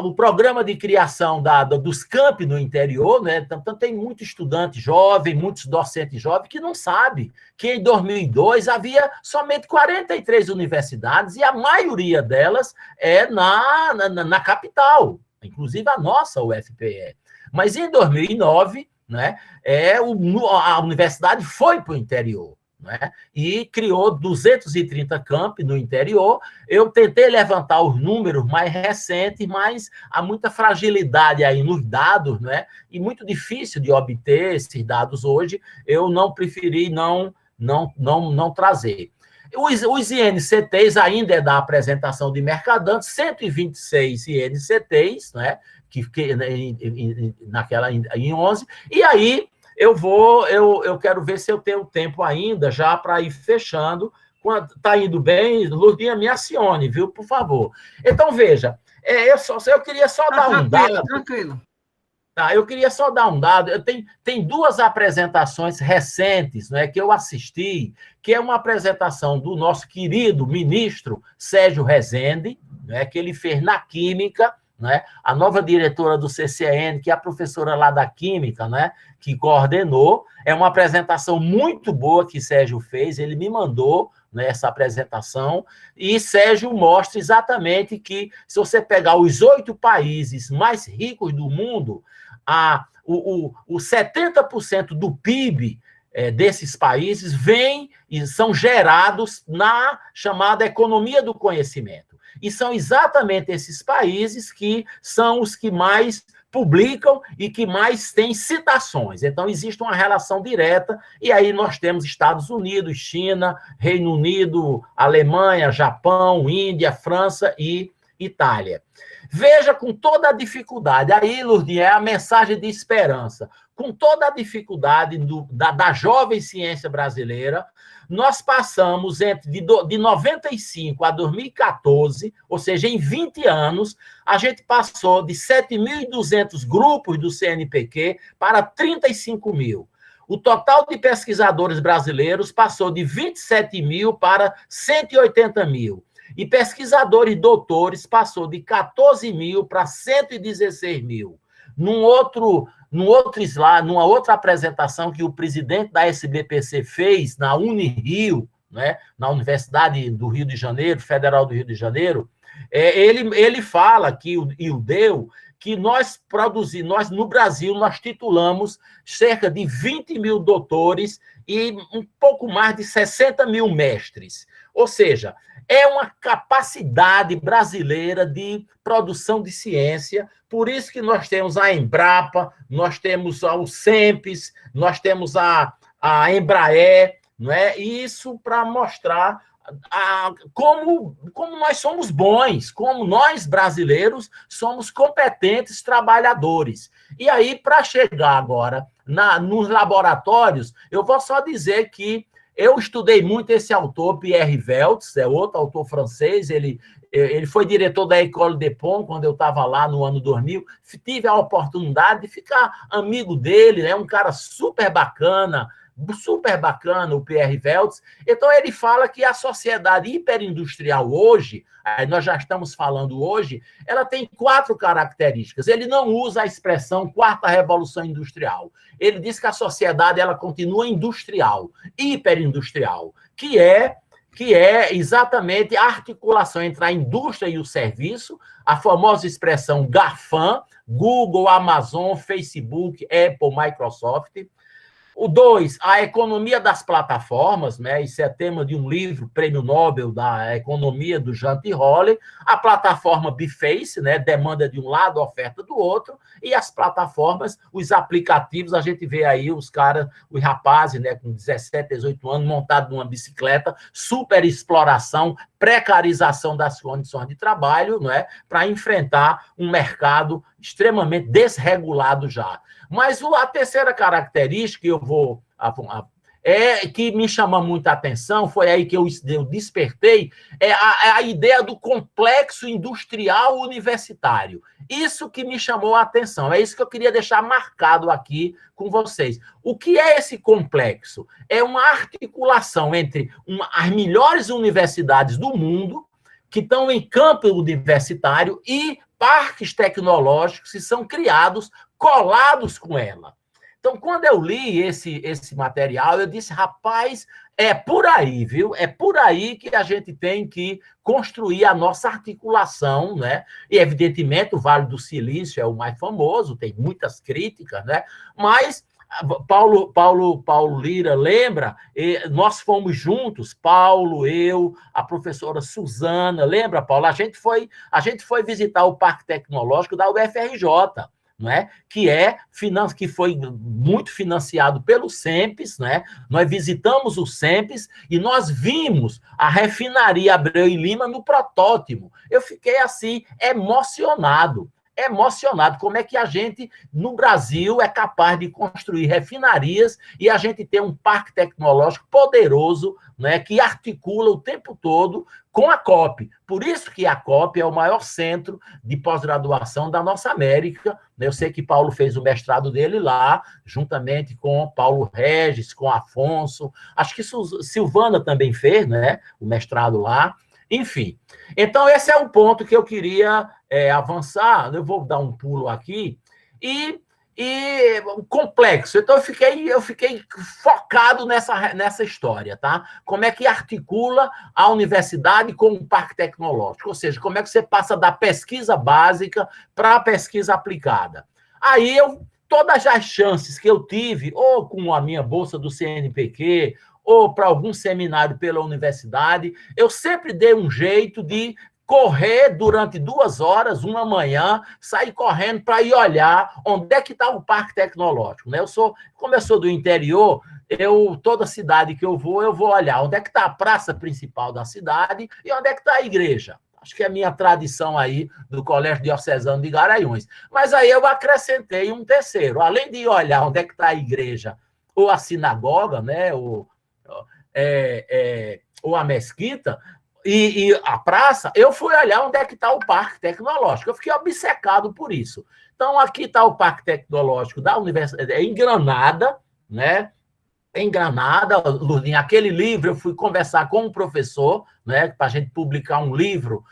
O programa de criação dos campi no interior, né? Então, tem muito estudante jovem, muitos docentes jovens que não sabem que em 2002 havia somente 43 universidades e a maioria delas na capital, inclusive a nossa UFPE. Mas em 2009, né, a universidade foi para o interior. Né? E criou 230 campi no interior. Eu tentei levantar os números mais recentes, mas há muita fragilidade aí nos dados, né? E muito difícil de obter esses dados hoje. Eu não preferi não trazer. Os INCTs ainda é da apresentação de Mercadante, 126 INCTs, né? Em 11, e aí eu quero ver se eu tenho tempo ainda já para ir fechando. Está indo bem, Lourdinha, me acione, viu, por favor. Então, veja, eu queria só dar um dado. Tranquilo. Tá, eu queria só dar um dado. Tem duas apresentações recentes, né, que eu assisti, que é uma apresentação do nosso querido ministro Sérgio Rezende, né, que ele fez na Química, né? A nova diretora do CCN, que é a professora lá da Química, né, que coordenou. É uma apresentação muito boa que Sérgio fez, ele me mandou, né, essa apresentação, e Sérgio mostra exatamente que, se você pegar os 8 países mais ricos do mundo, o 70% do PIB desses países vem e são gerados na chamada economia do conhecimento. E são exatamente esses países que são os que mais publicam e que mais têm citações. Então, existe uma relação direta, e aí nós temos Estados Unidos, China, Reino Unido, Alemanha, Japão, Índia, França e Itália. Veja com toda a dificuldade, aí, Lourdinha, é a mensagem de esperança, com toda a dificuldade da jovem ciência brasileira, nós passamos de 95 a 2014, ou seja, em 20 anos, a gente passou de 7.200 grupos do CNPq para 35 mil. O total de pesquisadores brasileiros passou de 27 mil para 180 mil. E pesquisadores doutores passou de 14 mil para 116 mil. Numa outra apresentação que o presidente da SBPC fez na Unirio, né, na Universidade do Rio de Janeiro, Federal do Rio de Janeiro, ele fala que nós no Brasil, nós titulamos cerca de 20 mil doutores e um pouco mais de 60 mil mestres. Ou seja, é uma capacidade brasileira de produção de ciência, por isso que nós temos a Embrapa, nós temos o SEMPES, nós temos a Embraer, não é? Isso para mostrar como nós somos bons, como nós, brasileiros, somos competentes trabalhadores. E aí, para chegar agora nos laboratórios, eu vou só dizer que eu estudei muito esse autor, Pierre Veltz, é outro autor francês, ele foi diretor da École des Ponts quando eu estava lá no ano 2000, tive a oportunidade de ficar amigo dele, né? Um cara super bacana, o Pierre Veltz. Então, ele fala que a sociedade hiperindustrial hoje, nós já estamos falando hoje, ela tem 4 características. Ele não usa a expressão quarta revolução industrial. Ele diz que a sociedade ela continua industrial, hiperindustrial, que é exatamente a articulação entre a indústria e o serviço, a famosa expressão GAFAM, Google, Amazon, Facebook, Apple, Microsoft. O 2, a economia das plataformas, né? Isso é tema de um livro, Prêmio Nobel da Economia, do Jean Tirole. A plataforma Biface, né? Demanda de um lado, oferta do outro. E as plataformas, os aplicativos, a gente vê aí os caras, os rapazes, né? Com 17, 18 anos, montados numa bicicleta, super exploração, precarização das condições de trabalho, não é? Para enfrentar um mercado extremamente desregulado já. Mas a terceira característica que eu vou que me chama muita atenção, foi aí que eu despertei, é a ideia do complexo industrial universitário. Isso que me chamou a atenção, é isso que eu queria deixar marcado aqui com vocês. O que é esse complexo? É uma articulação entre as melhores universidades do mundo, que estão em campo universitário, e parques tecnológicos que são criados colados com ela. Então, quando eu li esse material, eu disse, rapaz, é por aí, viu? É por aí que a gente tem que construir a nossa articulação, né? E, evidentemente, o Vale do Silício é o mais famoso, tem muitas críticas, né? Mas Paulo Lira lembra, nós fomos juntos, Paulo, eu, a professora Suzana, lembra, Paulo? A gente foi visitar o Parque Tecnológico da UFRJ, não é? Que foi muito financiado pelo SEMPES, né? Nós visitamos o SEMPES e nós vimos a refinaria Abreu e Lima no protótipo. Eu fiquei assim, emocionado, como é que a gente, no Brasil, é capaz de construir refinarias e a gente ter um parque tecnológico poderoso, né, que articula o tempo todo com a COP. Por isso que a COP é o maior centro de pós-graduação da nossa América. Eu sei que Paulo fez o mestrado dele lá, juntamente com Paulo Regis, com Afonso. Acho que Silvana também fez, né, o mestrado lá. Enfim, então esse é um ponto que eu queria avançar. Eu vou dar um pulo aqui. E complexo. Então, eu fiquei focado nessa história, tá? Como é que articula a universidade com o parque tecnológico? Ou seja, como é que você passa da pesquisa básica para a pesquisa aplicada? Aí, todas as chances que eu tive, ou com a minha bolsa do CNPq, ou para algum seminário pela universidade, eu sempre dei um jeito de correr durante 2 horas, uma manhã, sair correndo para ir olhar onde é que está o parque tecnológico. Né? Como eu sou do interior, toda cidade que eu vou olhar onde é que está a praça principal da cidade e onde é que está a igreja. Acho que é a minha tradição aí do Colégio Diocesano de Garanhuns. Mas aí eu acrescentei um terceiro. Além de olhar onde é que está a igreja ou a sinagoga, né? ou a mesquita, e a praça, eu fui olhar onde é que está o Parque Tecnológico. Eu fiquei obcecado por isso. Então, aqui está o Parque Tecnológico da Universidade, em Granada, né? Em Granada, Lourdinha, aquele livro, eu fui conversar com um professor, né, para a gente publicar um livro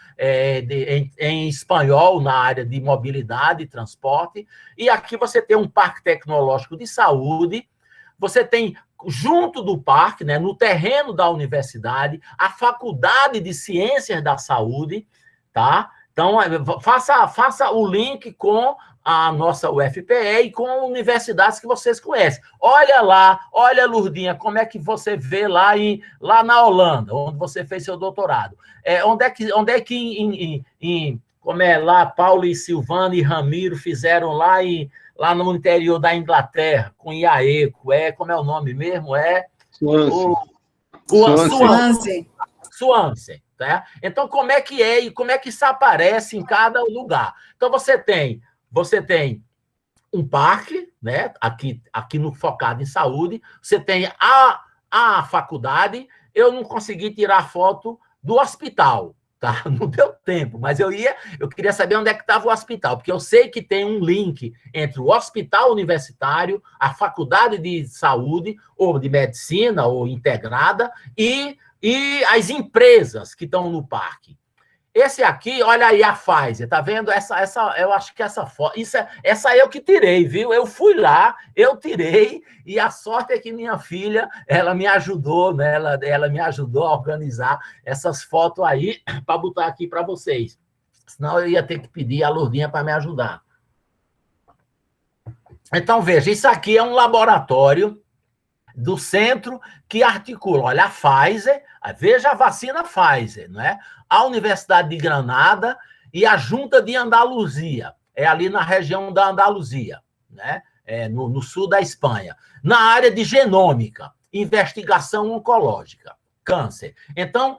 em espanhol na área de mobilidade e transporte. E aqui você tem um Parque Tecnológico de Saúde, você tem, junto do parque, né, no terreno da universidade, a Faculdade de Ciências da Saúde, tá? Então, faça o link com a nossa UFPE e com universidades que vocês conhecem. Olha lá, olha, Lourdinha, como é que você vê lá na Holanda, onde você fez seu doutorado. Onde é que como é lá, Paulo e Silvana e Ramiro fizeram lá no interior da Inglaterra, com IAECO, como é o nome mesmo? Swansea, tá? Então, como é que é e como é que isso aparece em cada lugar? Então, você tem um parque, né? Aqui focado em saúde, você tem a faculdade. Eu não consegui tirar foto do hospital, tá? Não deu tempo, mas eu queria saber onde é que estava o hospital, porque eu sei que tem um link entre o hospital universitário, a faculdade de saúde, ou de medicina, ou integrada, e as empresas que estão no parque. Esse aqui, olha aí a Pfizer, tá vendo? Eu acho que essa foto, essa eu que tirei, viu? Eu fui lá, eu tirei, e a sorte é que minha filha, ela me ajudou, né? Ela me ajudou a organizar essas fotos aí para botar aqui para vocês. Senão eu ia ter que pedir a Lourdinha para me ajudar. Então, veja, isso aqui é um laboratório do centro que articula, olha, a Pfizer, veja a vacina Pfizer, não é? A Universidade de Granada e a Junta de Andaluzia, é ali na região da Andaluzia, né? No sul da Espanha, na área de genômica, investigação oncológica, câncer. Então,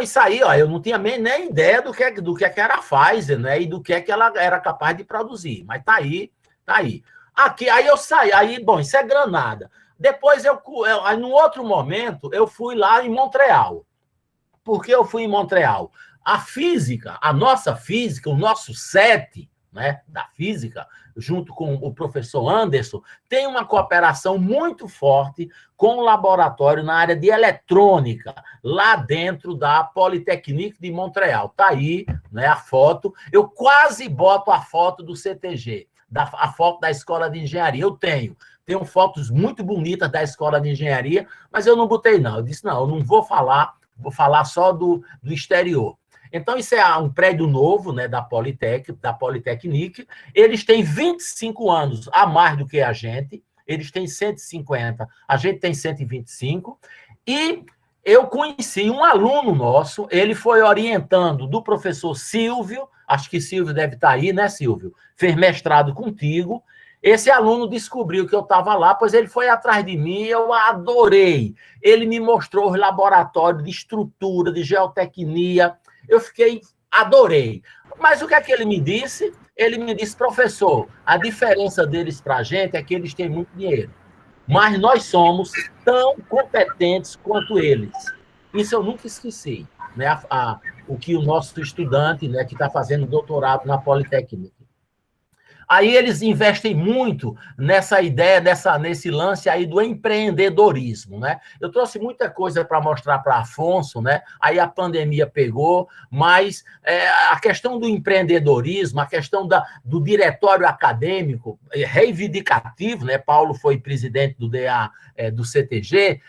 isso aí, ó, eu não tinha nem ideia do que era a Pfizer, né? E do que ela era capaz de produzir, mas tá aí, tá aí. Aqui, aí eu saí, aí, bom, isso é Granada. Depois, no outro momento, eu fui lá em Montreal. Por que eu fui em Montreal? A física, a nossa física, o nosso SET, né, da física, junto com o professor Anderson, tem uma cooperação muito forte com o laboratório na área de eletrônica, lá dentro da Polytechnique de Montreal. Está aí, né, a foto. Eu quase boto a foto do CTG, a foto da Escola de Engenharia. Eu tenho fotos muito bonitas da Escola de Engenharia, mas eu não botei, não. Eu disse, não, eu não vou falar só do exterior. Então, isso é um prédio novo, né, da Polytechnique. Eles têm 25 anos a mais do que a gente. Eles têm 150, a gente tem 125. E eu conheci um aluno nosso, ele foi orientando do professor Silvio, acho que Silvio deve estar aí, né, Silvio? Fez mestrado contigo. Esse aluno descobriu que eu estava lá, pois ele foi atrás de mim e eu adorei. Ele me mostrou os laboratórios de estrutura, de geotecnia. Eu adorei. Mas o que é que ele me disse? Ele me disse, professor, a diferença deles para a gente é que eles têm muito dinheiro. Mas nós somos tão competentes quanto eles. Isso eu nunca esqueci, né? O que o nosso estudante, né, que está fazendo doutorado na Polytechnique. Aí eles investem muito nessa ideia, nesse lance aí do empreendedorismo, né? Eu trouxe muita coisa para mostrar para Afonso, né? Aí a pandemia pegou, mas a questão do empreendedorismo, a questão do diretório acadêmico reivindicativo, né? Paulo foi presidente do DA, do CTG,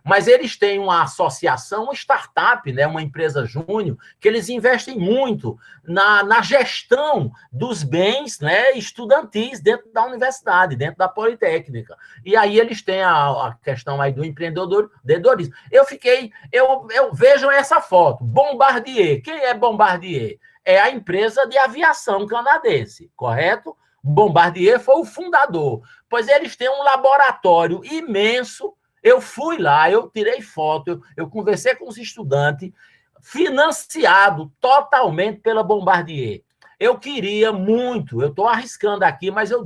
mas eles têm uma associação, uma startup, né, uma empresa júnior, que eles investem muito na gestão dos bens, né, estudantis dentro da universidade, dentro da Politécnica. E aí eles têm a questão aí do empreendedorismo. Vejam essa foto, Bombardier. Quem é Bombardier? É a empresa de aviação canadense, correto? Bombardier foi o fundador, pois eles têm um laboratório imenso. Eu fui lá, eu tirei foto, eu conversei com os estudantes, financiado totalmente pela Bombardier. Eu queria muito, eu estou arriscando aqui, mas eu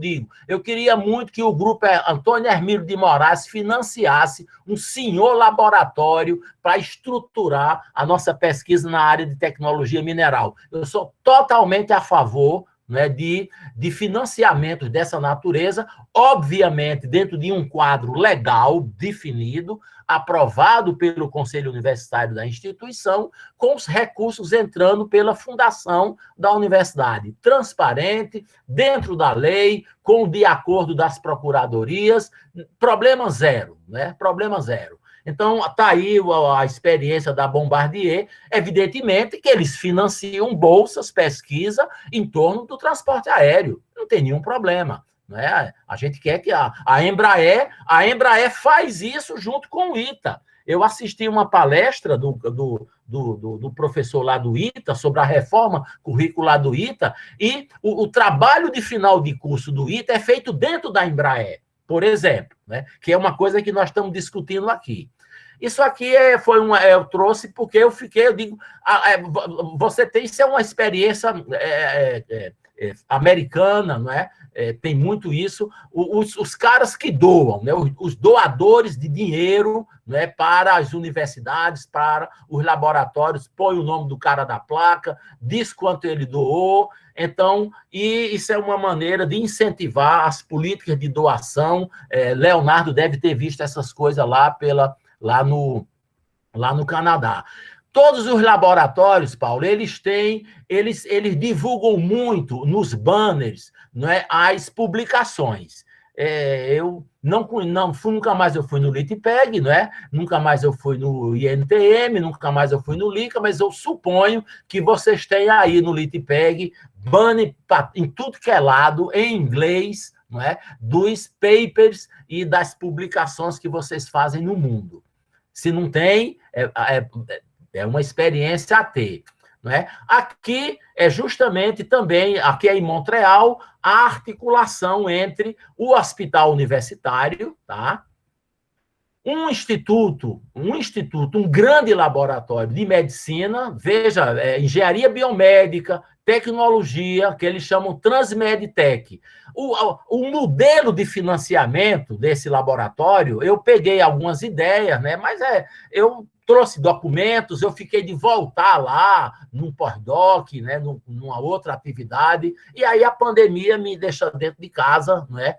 queria muito que o grupo Antônio Hermílio de Moraes financiasse um senhor laboratório para estruturar a nossa pesquisa na área de tecnologia mineral. Eu sou totalmente a favor, né, de financiamentos dessa natureza, obviamente dentro de um quadro legal definido, aprovado pelo Conselho Universitário da instituição, com os recursos entrando pela fundação da universidade, transparente, dentro da lei, com o de acordo das procuradorias, problema zero, né? Problema zero. Então, está aí a experiência da Bombardier, evidentemente que eles financiam bolsas, pesquisa em torno do transporte aéreo, não tem nenhum problema. Né? A gente quer que a Embraer faz isso junto com o ITA. Eu assisti uma palestra do professor lá do ITA sobre a reforma curricular do ITA e o trabalho de final de curso do ITA é feito dentro da Embraer, por exemplo, né? Que é uma coisa que nós estamos discutindo aqui. Isso aqui eu trouxe porque eu digo, você tem, isso é uma experiência americana, não é? Tem muito isso, os caras que doam, né? Os doadores de dinheiro, né? Para as universidades, para os laboratórios, põe o nome do cara da placa, diz quanto ele doou. Então, e isso é uma maneira de incentivar as políticas de doação. Leonardo deve ter visto essas coisas lá no Canadá. todos os laboratórios, Paulo, eles divulgam muito nos banners, não é, as publicações. Eu não fui, nunca mais eu fui no LITPEG, não é? Nunca mais eu fui no INTM, nunca mais eu fui no LICA, mas eu suponho que vocês têm aí no LITPEG banner em tudo que é lado, em inglês, não é? Dos papers e das publicações que vocês fazem no mundo. Se não tem, é uma experiência a ter. Não é? Aqui é justamente também, aqui em Montreal, a articulação entre o hospital universitário, tá? Um instituto, um grande laboratório de medicina, veja, engenharia biomédica, tecnologia, que eles chamam Transmedtech. O modelo de financiamento desse laboratório, eu peguei algumas ideias, né? Mas eu trouxe documentos, eu fiquei de voltar lá num pós-doc, né, numa outra atividade, e aí a pandemia me deixa dentro de casa, né?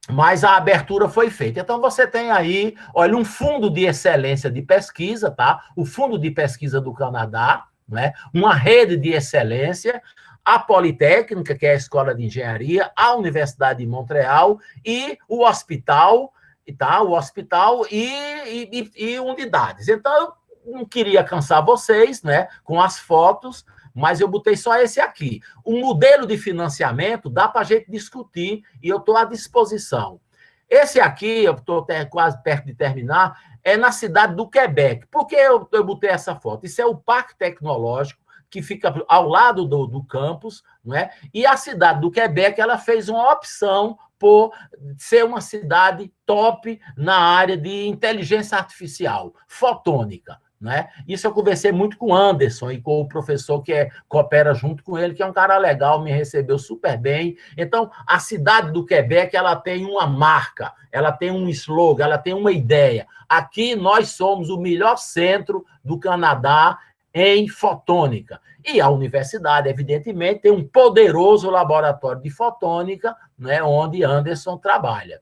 Mas a abertura foi feita. Então, você tem aí, olha, um fundo de excelência de pesquisa, tá? O Fundo de Pesquisa do Canadá, né? Uma rede de excelência, a Politécnica, que é a Escola de Engenharia, a Universidade de Montreal e o hospital, tá? O hospital e unidades. Então, eu não queria cansar vocês, né, com as fotos, mas eu botei só esse aqui. O modelo de financiamento dá para a gente discutir e eu estou à disposição. Esse aqui, eu estou quase perto de terminar, é na cidade do Quebec. Por que eu botei essa foto? Isso é o Parque Tecnológico, que fica ao lado do campus, não é? E a cidade do Quebec, ela fez uma opção por ser uma cidade top na área de inteligência artificial, fotônica. Né? Isso eu conversei muito com o Anderson e com o professor que coopera junto com ele, que é um cara legal, me recebeu super bem. Então, a cidade do Quebec, ela tem uma marca, ela tem um slogan, ela tem uma ideia. Aqui nós somos o melhor centro do Canadá em fotônica. E a universidade, evidentemente, tem um poderoso laboratório de fotônica, né, onde Anderson trabalha.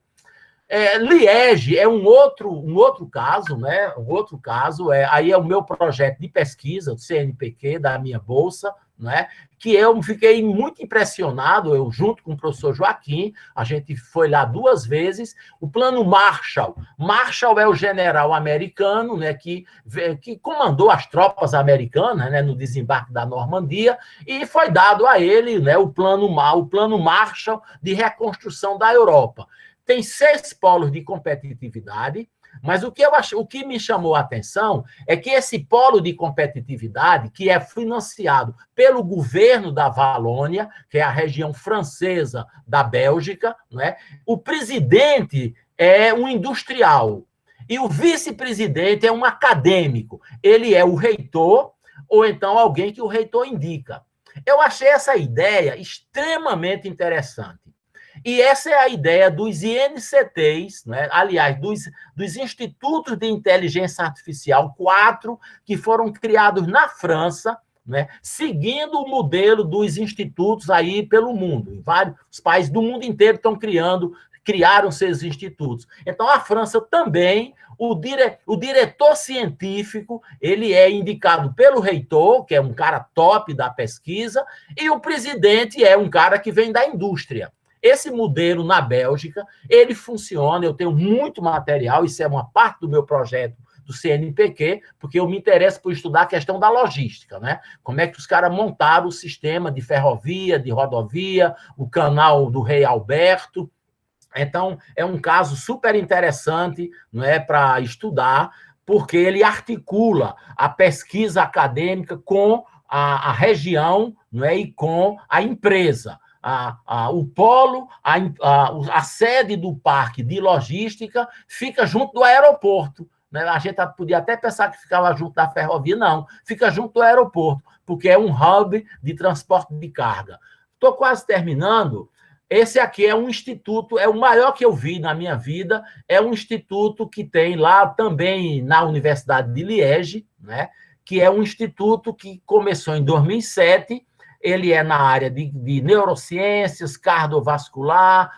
Liege é um outro caso, né? Um outro caso, aí é o meu projeto de pesquisa, do CNPq, da minha bolsa, né? Que eu fiquei muito impressionado, eu junto com o professor Joaquim, a gente foi lá 2 vezes, o plano Marshall. Marshall é o general americano, né, que comandou as tropas americanas, né, no desembarque da Normandia, e foi dado a ele, né, o plano Marshall de reconstrução da Europa. Tem 6 polos de competitividade, mas o que me chamou a atenção é que esse polo de competitividade, que é financiado pelo governo da Valônia, que é a região francesa da Bélgica, né? O presidente é um industrial e o vice-presidente é um acadêmico. Ele é o reitor ou então alguém que o reitor indica. Eu achei essa ideia extremamente interessante. E essa é a ideia dos INCTs, né? Aliás, dos Institutos de Inteligência Artificial, 4, que foram criados na França, né? Seguindo o modelo dos institutos aí pelo mundo. Em vários países do mundo inteiro criaram seus institutos. Então, a França também, o diretor científico, ele é indicado pelo reitor, que é um cara top da pesquisa, e o presidente é um cara que vem da indústria. Esse modelo na Bélgica, ele funciona, eu tenho muito material, isso é uma parte do meu projeto do CNPq, porque eu me interesso por estudar a questão da logística, né? Como é que os caras montaram o sistema de ferrovia, de rodovia, o canal do Rei Alberto. Então, é um caso super interessante, não é, para estudar, porque ele articula a pesquisa acadêmica com a região, não é, e com a empresa. O polo, a sede do parque de logística fica junto do aeroporto. Né? A gente podia até pensar que ficava junto da ferrovia, não. Fica junto do aeroporto, porque é um hub de transporte de carga. Estou quase terminando. Esse aqui é um instituto, é o maior que eu vi na minha vida, é um instituto que tem lá também na Universidade de Liege, né? Que é um instituto que começou em 2007, ele é na área de neurociências, cardiovascular,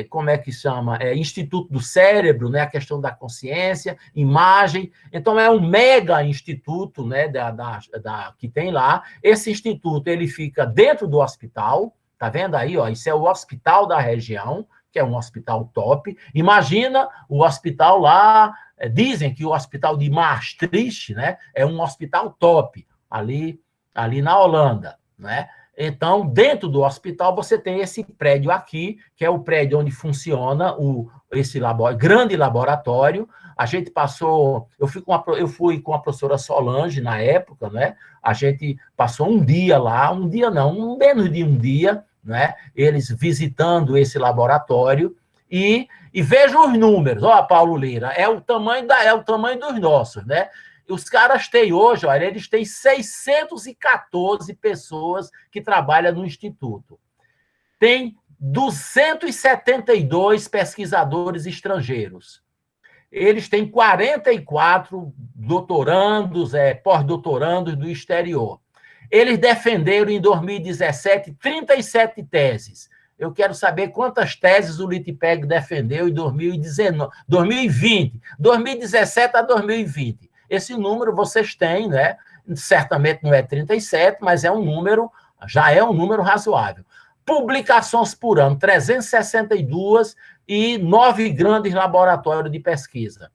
como é que chama? Instituto do Cérebro, né? A questão da consciência, imagem. Então, é um mega instituto, né? Que tem lá. Esse instituto ele fica dentro do hospital, tá vendo aí? Ó, isso é o hospital da região, que é um hospital top. Imagina o hospital lá, dizem que o hospital de Maastricht, né? É um hospital top, ali na Holanda, né? Então, dentro do hospital, você tem esse prédio aqui, que é o prédio onde funciona esse grande laboratório. A gente passou... Eu fui com a professora Solange, na época, né? A gente passou um dia lá, um dia não, menos de um dia, né? Eles visitando esse laboratório, e vejam os números. Ó, Paulo Lira, é o tamanho dos nossos, né? Os caras têm hoje, olha, eles têm 614 pessoas que trabalham no Instituto. Tem 272 pesquisadores estrangeiros. Eles têm 44 doutorandos, pós-doutorandos do exterior. Eles defenderam, em 2017, 37 teses. Eu quero saber quantas teses o Litipeg defendeu em 2020, 2017 a 2020. Esse número vocês têm, né? Certamente não é 37, mas já é um número razoável. Publicações por ano, 362 e 9 grandes laboratórios de pesquisa.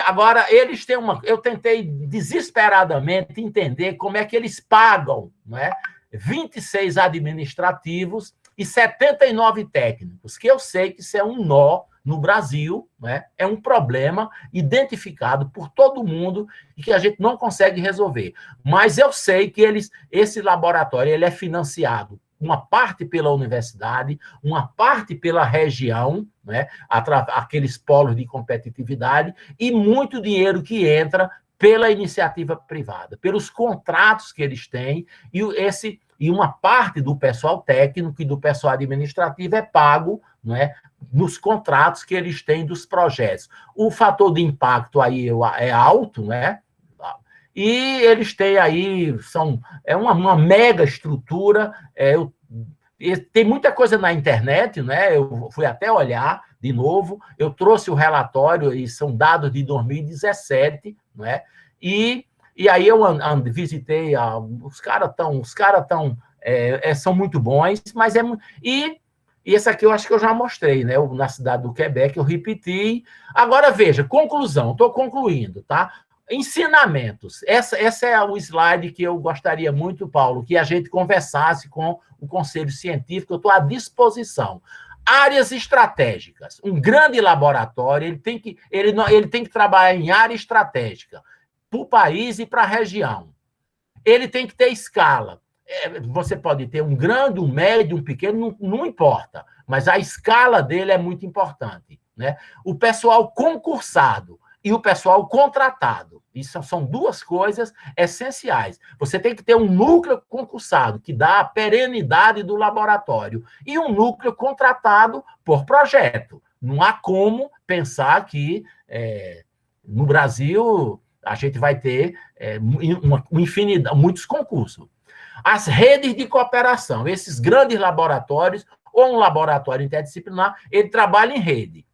Agora, eles têm eu tentei desesperadamente entender como é que eles pagam, né? 26 administrativos e 79 técnicos, que eu sei que isso é um nó no Brasil, né? É um problema identificado por todo mundo e que a gente não consegue resolver. Mas eu sei que esse laboratório ele é financiado, uma parte pela universidade, uma parte pela região, né? Aqueles polos de competitividade, e muito dinheiro que entra pela iniciativa privada, pelos contratos que eles têm, e uma parte do pessoal técnico e do pessoal administrativo é pago, não é, nos contratos que eles têm dos projetos. O fator de impacto aí é alto, né? E eles têm aí, é uma mega estrutura, tem muita coisa na internet, né? Eu fui até olhar de novo, eu trouxe o relatório, e são dados de 2017, né? E aí eu visitei, os caras são muito bons, mas e esse aqui eu acho que eu já mostrei, né? Na cidade do Quebec, eu repeti. Agora, veja, conclusão, estou concluindo, tá? Ensinamentos. Essa é o slide que eu gostaria muito, Paulo, que a gente conversasse com o Conselho Científico, eu estou à disposição. Áreas estratégicas. Um grande laboratório, ele tem que trabalhar em área estratégica, para o país e para a região. Ele tem que ter escala. Você pode ter um grande, um médio, um pequeno, não importa, mas a escala dele é muito importante, né? O pessoal concursado e o pessoal contratado, isso são duas coisas essenciais. Você tem que ter um núcleo concursado, que dá a perenidade do laboratório, e um núcleo contratado por projeto. Não há como pensar que no Brasil a gente vai ter muitos concursos. As redes de cooperação, esses grandes laboratórios, ou um laboratório interdisciplinar, ele trabalha em rede.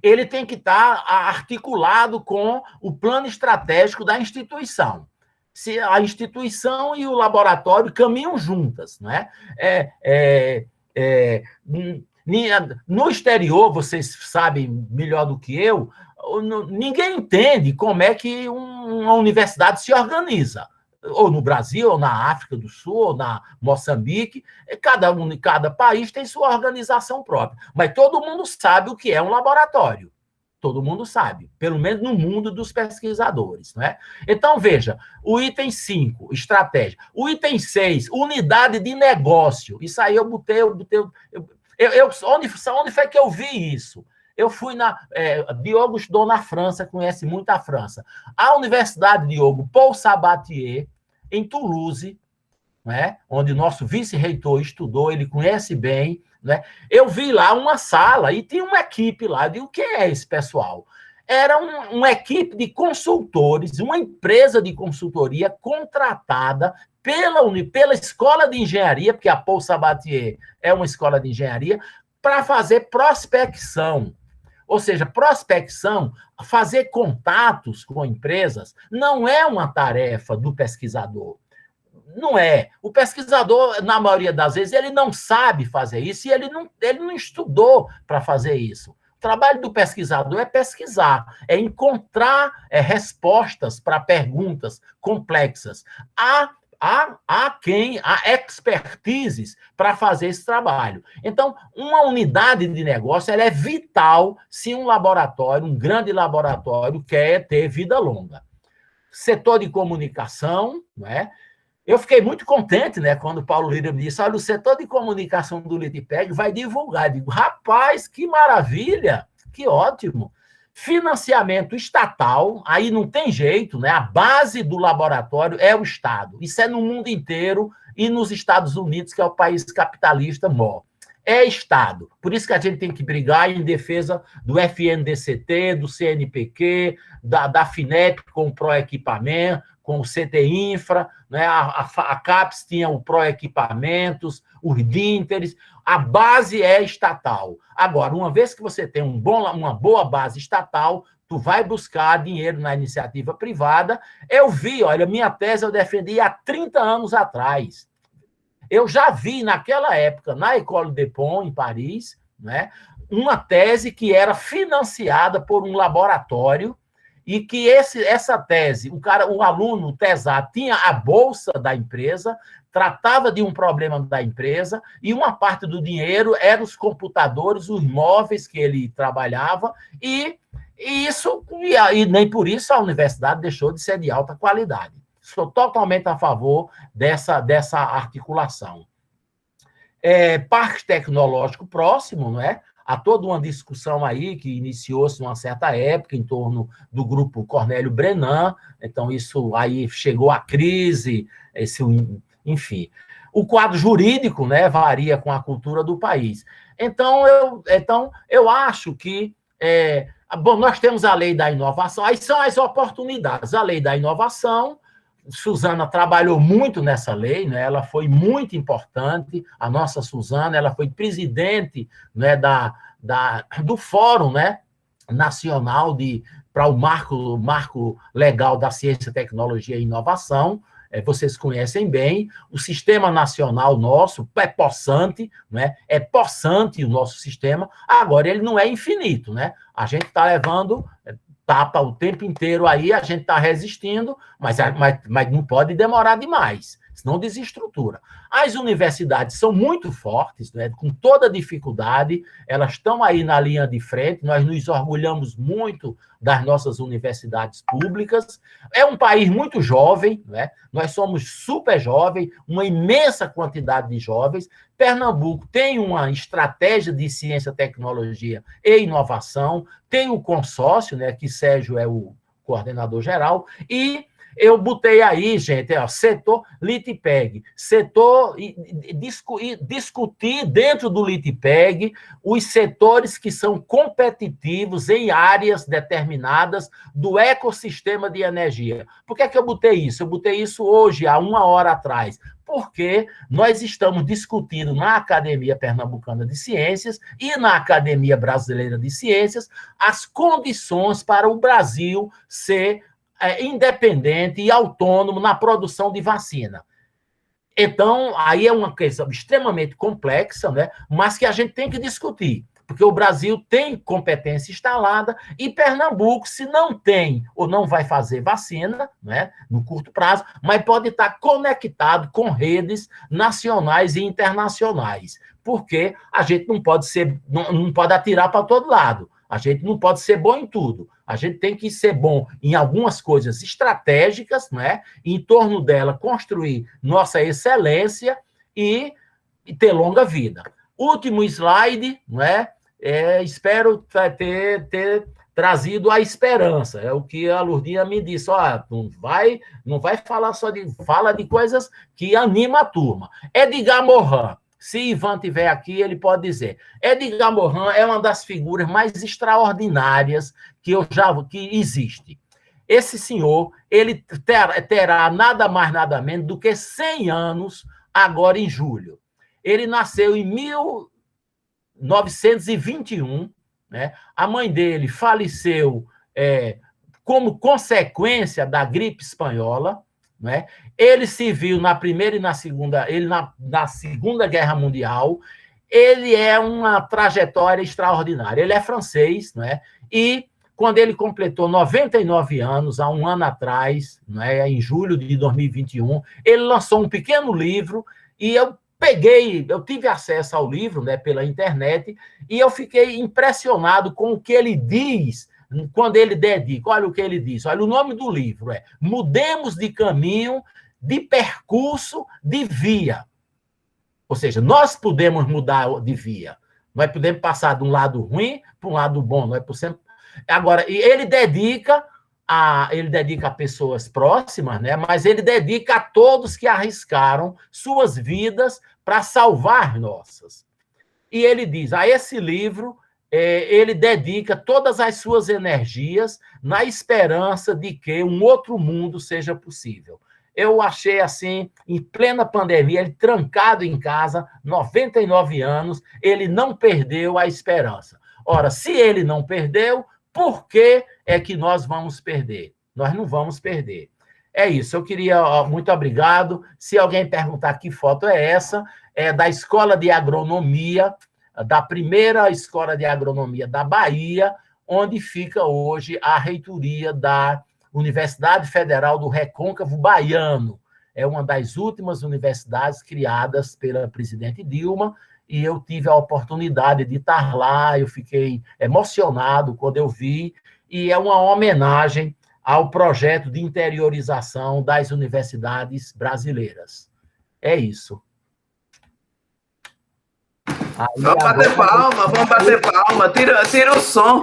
Ele tem que estar articulado com o plano estratégico da instituição. Se a instituição e o laboratório caminham juntas, né? No exterior, vocês sabem melhor do que eu, ninguém entende como é que uma universidade se organiza. Ou no Brasil, ou na África do Sul, ou na Moçambique, cada país tem sua organização própria. Mas todo mundo sabe o que é um laboratório. Todo mundo sabe, pelo menos no mundo dos pesquisadores, né? Então, veja, o item 5, estratégia. O item 6, unidade de negócio. Isso aí eu botei. Onde foi que eu vi isso? Eu fui Diogo estudou na França, conhece muito a França. A Universidade Diogo Paul Sabatier, em Toulouse, né, onde o nosso vice-reitor estudou, ele conhece bem, né? Eu vi lá uma sala e tinha uma equipe lá. Eu digo, o que é esse pessoal? Era uma equipe de consultores, uma empresa de consultoria contratada pela Escola de Engenharia, porque a Paul Sabatier é uma escola de engenharia, para fazer prospecção. Ou seja, prospecção, fazer contatos com empresas, não é uma tarefa do pesquisador. Não é. O pesquisador, na maioria das vezes, ele não sabe fazer isso e ele não estudou para fazer isso. O trabalho do pesquisador é pesquisar, é encontrar respostas para perguntas complexas. Há expertises para fazer esse trabalho. Então, uma unidade de negócio ela é vital se um laboratório, um grande laboratório, quer ter vida longa. Setor de comunicação, não é? Eu fiquei muito contente, né, quando o Paulo Lira me disse, olha, o setor de comunicação do Litipeg vai divulgar. Eu digo, rapaz, que maravilha, que ótimo. Financiamento estatal, aí não tem jeito, né? A base do laboratório é o Estado. Isso é no mundo inteiro e nos Estados Unidos, que é o país capitalista maior. É Estado. Por isso que a gente tem que brigar em defesa do FNDCT, do CNPq, da FINEP com o Proequipamento, com o CT-Infra, né? A CAPES tinha o Proequipamentos, os DINTERs. A base é estatal. Agora, uma vez que você tem uma boa base estatal, tu vai buscar dinheiro na iniciativa privada. Eu vi, olha, minha tese eu defendi há 30 anos atrás. Eu já vi, naquela época, na École de Pont, em Paris, né, uma tese que era financiada por um laboratório e que essa tese, o aluno, o tesar, tinha a bolsa da empresa, tratava de um problema da empresa, e uma parte do dinheiro eram os computadores, os móveis que ele trabalhava, e nem por isso a universidade deixou de ser de alta qualidade. Sou totalmente a favor dessa articulação. Parque tecnológico próximo, não é? Há toda uma discussão aí que iniciou-se numa certa época em torno do grupo Cornélio Brenan, então isso aí chegou à crise, enfim. O quadro jurídico, né, varia com a cultura do país. Então, eu acho que bom, nós temos a lei da inovação, aí são as oportunidades. A lei da inovação, Suzana trabalhou muito nessa lei, né? Ela foi muito importante, a nossa Suzana, ela foi presidente, né, do Fórum, né, Nacional para o marco legal da ciência, tecnologia e inovação. Vocês conhecem bem, o sistema nacional nosso é possante, né? É possante o nosso sistema, agora ele não é infinito, né? A gente está levando tapa o tempo inteiro aí, a gente está resistindo, mas não pode demorar demais, senão desestrutura. As universidades são muito fortes, né, com toda dificuldade, elas estão aí na linha de frente, nós nos orgulhamos muito das nossas universidades públicas. É um país muito jovem, né? Nós somos super jovens, uma imensa quantidade de jovens. Pernambuco tem uma estratégia de ciência, tecnologia e inovação, tem o consórcio, né, que Sérgio é o coordenador geral, e eu botei aí, gente, setor Litipeg, discutir dentro do Litipeg os setores que são competitivos em áreas determinadas do ecossistema de energia. Por que é que eu botei isso? Eu botei isso hoje, há 1 hora atrás, porque nós estamos discutindo na Academia Pernambucana de Ciências e na Academia Brasileira de Ciências as condições para o Brasil ser independente e autônomo na produção de vacina. Então, aí é uma questão extremamente complexa, né? Mas que a gente tem que discutir, porque o Brasil tem competência instalada e Pernambuco, se não tem ou não vai fazer vacina, né, no curto prazo, mas pode estar conectado com redes nacionais e internacionais, porque a gente não pode atirar para todo lado. A gente não pode ser bom em tudo. A gente tem que ser bom em algumas coisas estratégicas, né? Em torno dela, construir nossa excelência e ter longa vida. Último slide, né? Espero ter trazido a esperança. É o que a Lourdinha me disse. Não vai falar fala de coisas que animam a turma. Edgar Morin. Se Ivan estiver aqui, ele pode dizer. Edgar Morin é uma das figuras mais extraordinárias que existe. Esse senhor, ele terá nada mais, nada menos do que 100 anos agora em julho. Ele nasceu em 1921, né? A mãe dele faleceu como consequência da gripe espanhola, né? Ele se viu na Primeira e na Segunda, na Segunda Guerra Mundial. Ele é uma trajetória extraordinária. Ele é francês, né? E quando ele completou 99 anos, há um ano atrás, né, em julho de 2021, ele lançou um pequeno livro e eu tive acesso ao livro, né, pela internet, e eu fiquei impressionado com o que ele diz quando ele dedica. Olha o que ele diz. Olha, o nome do livro é Mudemos de Caminho, de Percurso, de Via. Ou seja, nós podemos mudar de via. Nós podemos passar de um lado ruim para um lado bom. Nós podemos... Agora, ele dedica a pessoas próximas, né? Mas ele dedica a todos que arriscaram suas vidas para salvar nossas. E ele diz, a esse livro, ele dedica todas as suas energias na esperança de que um outro mundo seja possível. Eu achei assim, em plena pandemia, ele trancado em casa, 99 anos, ele não perdeu a esperança. Ora, se ele não perdeu, por que é que nós vamos perder? Nós não vamos perder. É isso, eu queria, muito obrigado. Se alguém perguntar que foto é essa, é da Escola de Agronomia, da primeira Escola de Agronomia da Bahia, onde fica hoje a reitoria da Universidade Federal do Recôncavo Baiano. É uma das últimas universidades criadas pela presidente Dilma, e eu tive a oportunidade de estar lá, eu fiquei emocionado quando eu vi, e é uma homenagem ao projeto de interiorização das universidades brasileiras. É isso. Vamos bater palma, tira o som.